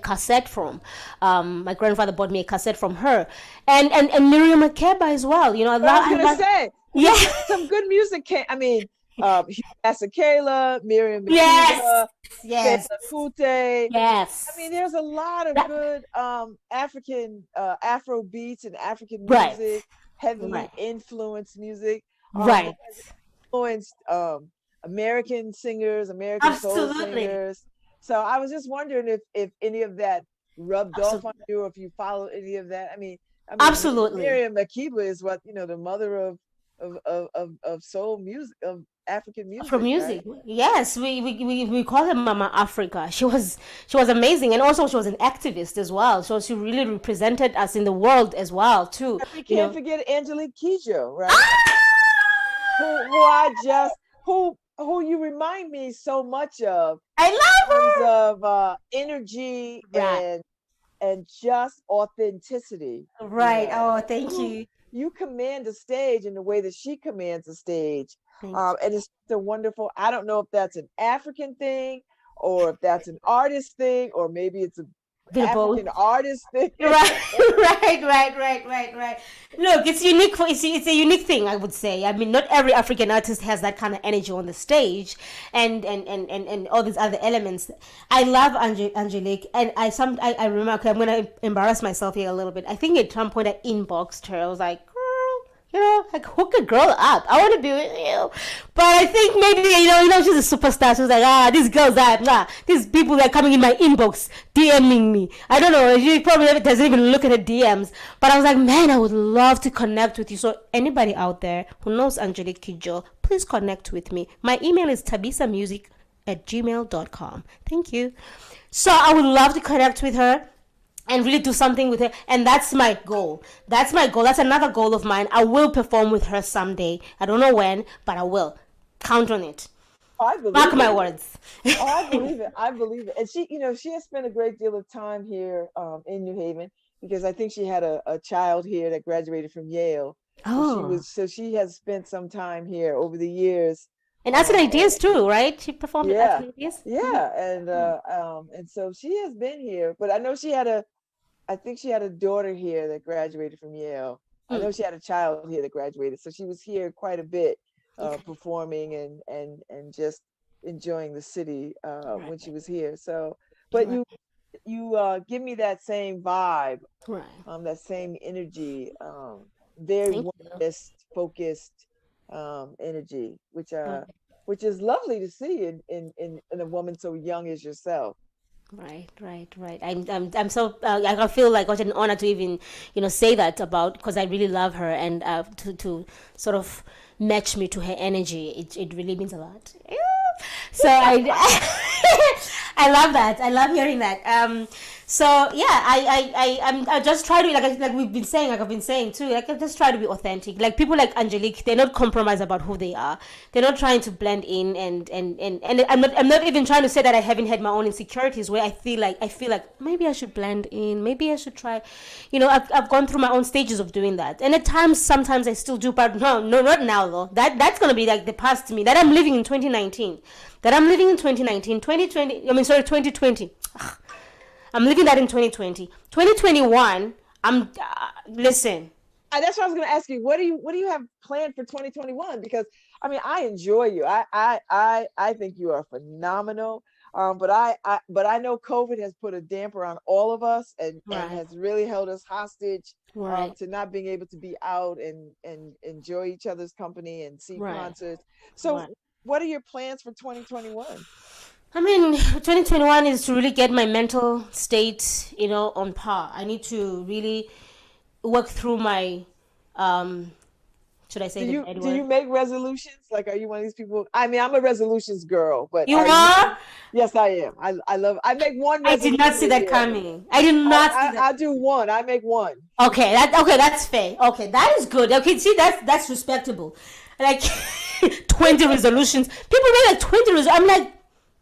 cassette from. My grandfather bought me a cassette from her, and Miriam Makeba as well. I was gonna say, yeah, some good music came. I mean, Asakela, Miriam Makeba, yes, Fute. Yes. I mean, there's a lot of good African Afro beats and African music, heavily influenced music, influenced American singers, American soul singers. So I was just wondering if any of that rubbed off on you, or if you follow any of that. I mean, absolutely. Miriam Makeba is what the mother of soul music, of African music. From music, right? Yes, we call her Mama Africa. She was amazing, and also she was an activist as well. So she really represented us in the world as well too. We can't forget Angelique Kidjo, right? Who you remind me so much of. I love her. In terms of energy and just authenticity. Right. Oh, thank you. You command the stage in the way that she commands the stage. And it's so wonderful. I don't know if that's an African thing, or if that's an artist thing, or maybe it's an African artist thing. Right. Look, it's unique. It's a unique thing, I would say. I mean, not every African artist has that kind of energy on the stage, and all these other elements. I love Angelique, and I remember. Okay, I'm gonna embarrass myself here a little bit. I think at some point I inboxed her. I was like, like, hook a girl up. I want to be with you. But I think maybe, she's a superstar. She was like, these girls these people are coming in my inbox, DMing me. I don't know. She probably doesn't even look at her DMs. But I was like, man, I would love to connect with you. So anybody out there who knows Angelique Kidjo, please connect with me. My email is tabisamusic@gmail.com. Thank you. So I would love to connect with her and really do something with her, and that's my goal. That's another goal of mine. I will perform with her someday. I don't know when, but I will. Count on it. Mark my words. I believe it. And she has spent a great deal of time here in New Haven, because I think she had a child here that graduated from Yale. So she has spent some time here over the years. And Acid Ideas too, right? She performed at Acid Ideas. Yeah, and so she has been here, but I know I think she had a daughter here that graduated from Yale. I know she had a child here that graduated, so she was here quite a bit, performing and just enjoying the city when she was here. So, but give me that same vibe, Right. that same energy, very Thank you. oneness focused energy, Right. which is lovely to see in a woman so young as yourself. Right, right, right. I'm so I feel like what an honor to even say that about, because I really love her, and to sort of match me to her energy. It really means a lot. Yeah. So I love that. I love hearing that. So yeah, I just try to, like we've been saying, like I've been saying too, like I just try to be authentic. Like people like Angelique, they're not compromised about who they are. They're not trying to blend in, and I'm not even trying to say that I haven't had my own insecurities where I feel like maybe I should blend in, maybe I should try. I've gone through my own stages of doing that, and at times sometimes I still do, but no, not now though. That's gonna be like the past to me that I'm living in 2019. That I'm living in 2019, 2020. I mean, sorry, 2020. I'm living that in 2020. 2021, listen. That's what I was going to ask you. What do you have planned for 2021? Because I mean, I enjoy you. I think you are phenomenal. But I know COVID has put a damper on all of us, and has really held us hostage to not being able to be out and enjoy each other's company and see concerts. So what are your plans for 2021? I mean, 2021 is to really get my mental state, on par. I need to really work through my, should I say do you make resolutions? Like, are you one of these people? I mean, I'm a resolutions girl, but you are? Yes, I am. I make one. I did not see that coming. I did not see that. I do one. I make one. Okay, that's fair. Okay, that is good. Okay, see, that's respectable. Like 20 resolutions. People make like 20 resolutions. I'm like,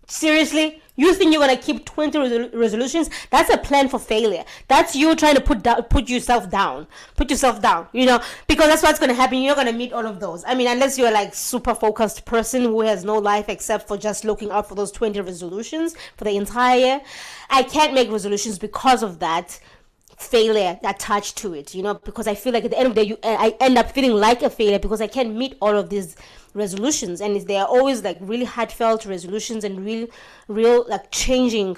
seriously? You think you're gonna keep 20 resolutions? That's a plan for failure. That's you trying to put yourself down. Because that's what's gonna happen. You're not gonna meet all of those. I mean, unless you're like super focused person who has no life except for just looking out for those 20 resolutions for the entire year. I can't make resolutions because of that failure attached to it, because I feel like at the end of the day I end up feeling like a failure because I can't meet all of these resolutions, and they are always like really heartfelt resolutions and real like changing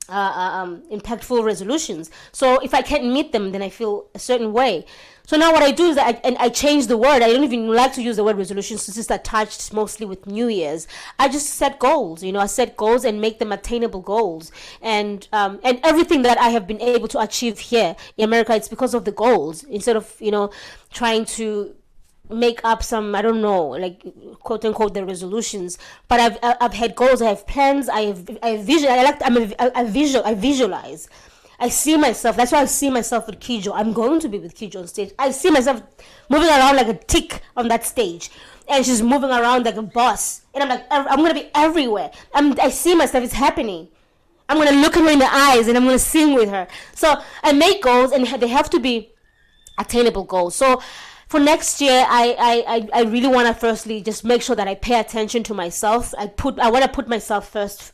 impactful resolutions. So if I can't meet them, then I feel a certain way. So now what I do is that I change the word. I don't even like to use the word resolutions. It's just attached mostly with New Year's. I just set goals. I set goals and make them attainable goals. And everything that I have been able to achieve here in America, it's because of the goals. Instead of trying to make up some, I don't know, like quote unquote the resolutions. But I've had goals. I have plans. I visualize. I see myself. That's why I see myself with Kijo. I'm going to be with Kijo on stage. I see myself moving around like a tick on that stage, and she's moving around like a boss. And I'm like, I'm gonna be everywhere. I see myself. It's happening. I'm gonna look at her in the eyes, and I'm gonna sing with her. So I make goals, and they have to be attainable goals. So for next year, I really want to firstly just make sure that I pay attention to myself. I want to put myself first,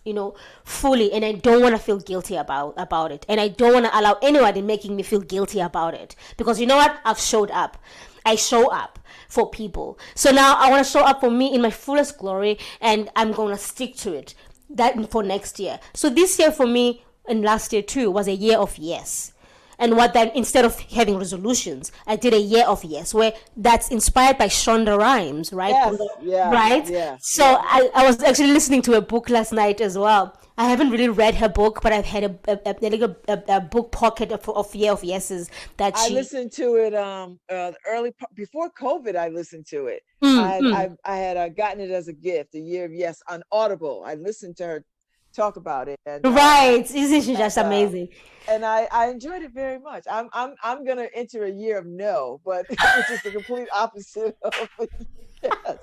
fully, and I don't want to feel guilty about it. And I don't want to allow anybody making me feel guilty about it. Because you know what? I've showed up. I show up for people. So now I want to show up for me in my fullest glory, and I'm going to stick to it. That for next year. So this year for me, and last year too, was a year of yes. And instead of having resolutions, I did a year of yes, where that's inspired by Shonda Rhimes, right? Yes, yeah, right? Yeah, so yeah. I was actually listening to a book last night as well. I haven't really read her book, but I've had a book pocket of year of yeses that I listened to it before COVID. I listened to it. I had gotten it as a gift, a year of yes on Audible. I listened to her talk about it. And, right, isn't she just amazing? And I enjoyed it very much. I'm gonna enter a year of no, but which is the complete opposite of yes.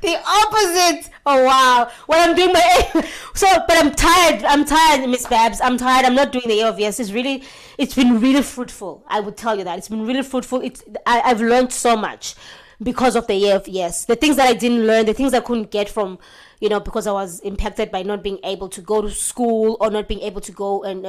The opposite. Oh wow. Well, I'm doing but I'm tired, Miss Babz. I'm tired. I'm not doing the year of yes. It's been really fruitful. I would tell you that. It's been really fruitful. I've learned so much because of the year of yes. The things that I didn't learn, the things I couldn't get from, because I was impacted by not being able to go to school or not being able to go and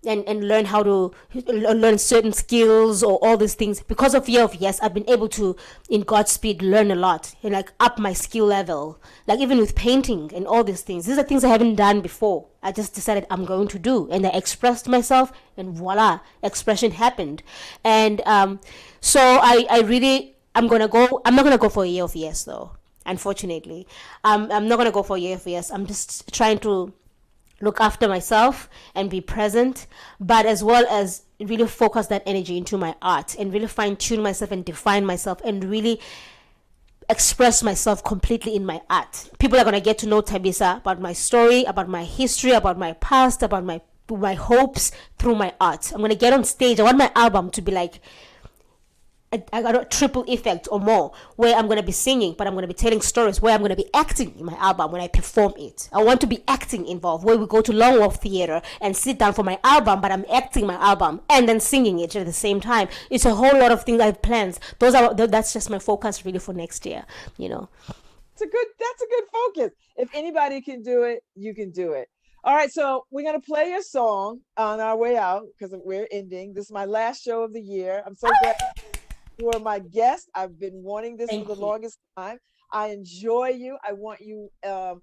and learn how to learn certain skills or all these things. Because of Year of Yes, I've been able to, in God's speed, learn a lot and like up my skill level. Like even with painting and all these things. These are things I haven't done before. I just decided I'm going to do, and I expressed myself, and voila, expression happened. And so I really, I'm not gonna go for a Year of Yes though. Unfortunately, I'm not gonna go for a Year of Yes. I'm just trying to look after myself and be present, but as well as really focus that energy into my art and really fine tune myself and define myself and really express myself completely in my art. People are going to get to know Thabisa about my story, about my history, about my past, about my hopes through my art. I'm going to get on stage. I want my album to be like I got a triple effect or more, where I'm going to be singing, but I'm going to be telling stories, where I'm going to be acting in my album when I perform it. I want to be acting involved, where we go to Long Wharf Theater and sit down for my album, but I'm acting my album and then singing it at the same time. It's a whole lot of things I have plans. That's just my focus really for next year, you know. That's a good focus. If anybody can do it, you can do it. All right, so we're going to play a song on our way out because we're ending. This is my last show of the year. I'm so glad you are my guest. I've been wanting this for the longest time. I enjoy you. I want you to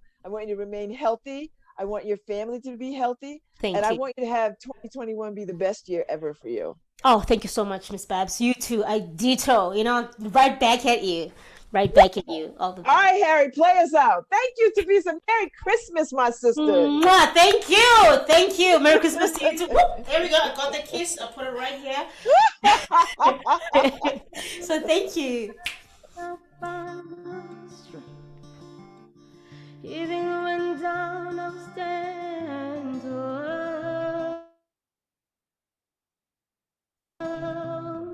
remain healthy. I want your family to be healthy. Thank you. I want you to have 2021 be the best year ever for you. Oh, thank you so much, Miss Babz. You too. I ditto, right back at you. Right back at you. All right, Harry, play us out. Thank you, Thabisa. Merry Christmas, my sister. Mwah, thank you. Thank you. Merry Christmas to you too. Whoop, there we go. I got the kiss. I'll put it right here. So thank you. Even when down, I'll stand.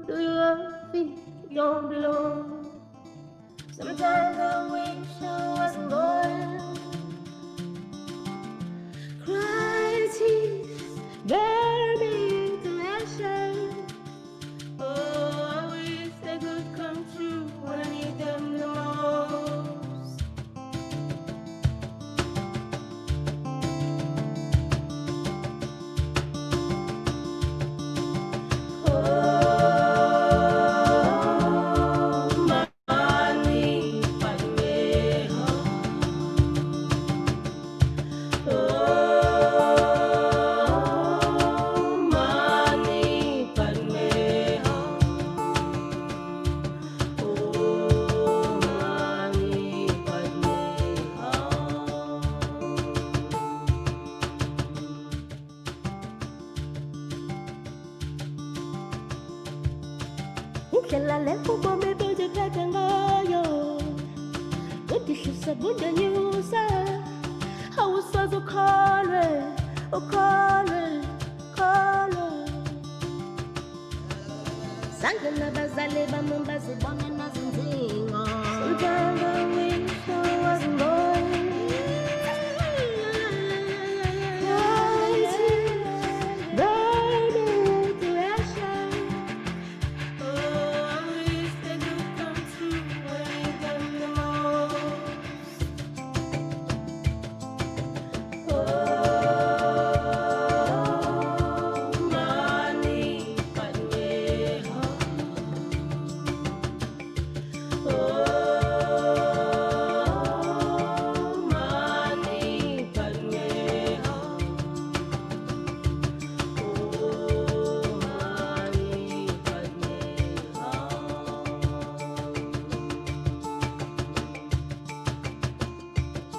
Do you ever think you don't belong? Sometimes I wish I wasn't born. Crying tears, bury me into ashes. Oh, I wish they could come true when I need them the most.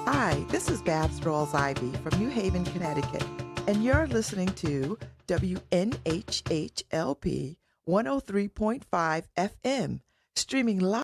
Hi, this is Babz Rawls-Ivy from New Haven, Connecticut, and you're listening to WNHHLP 103.5 FM, streaming live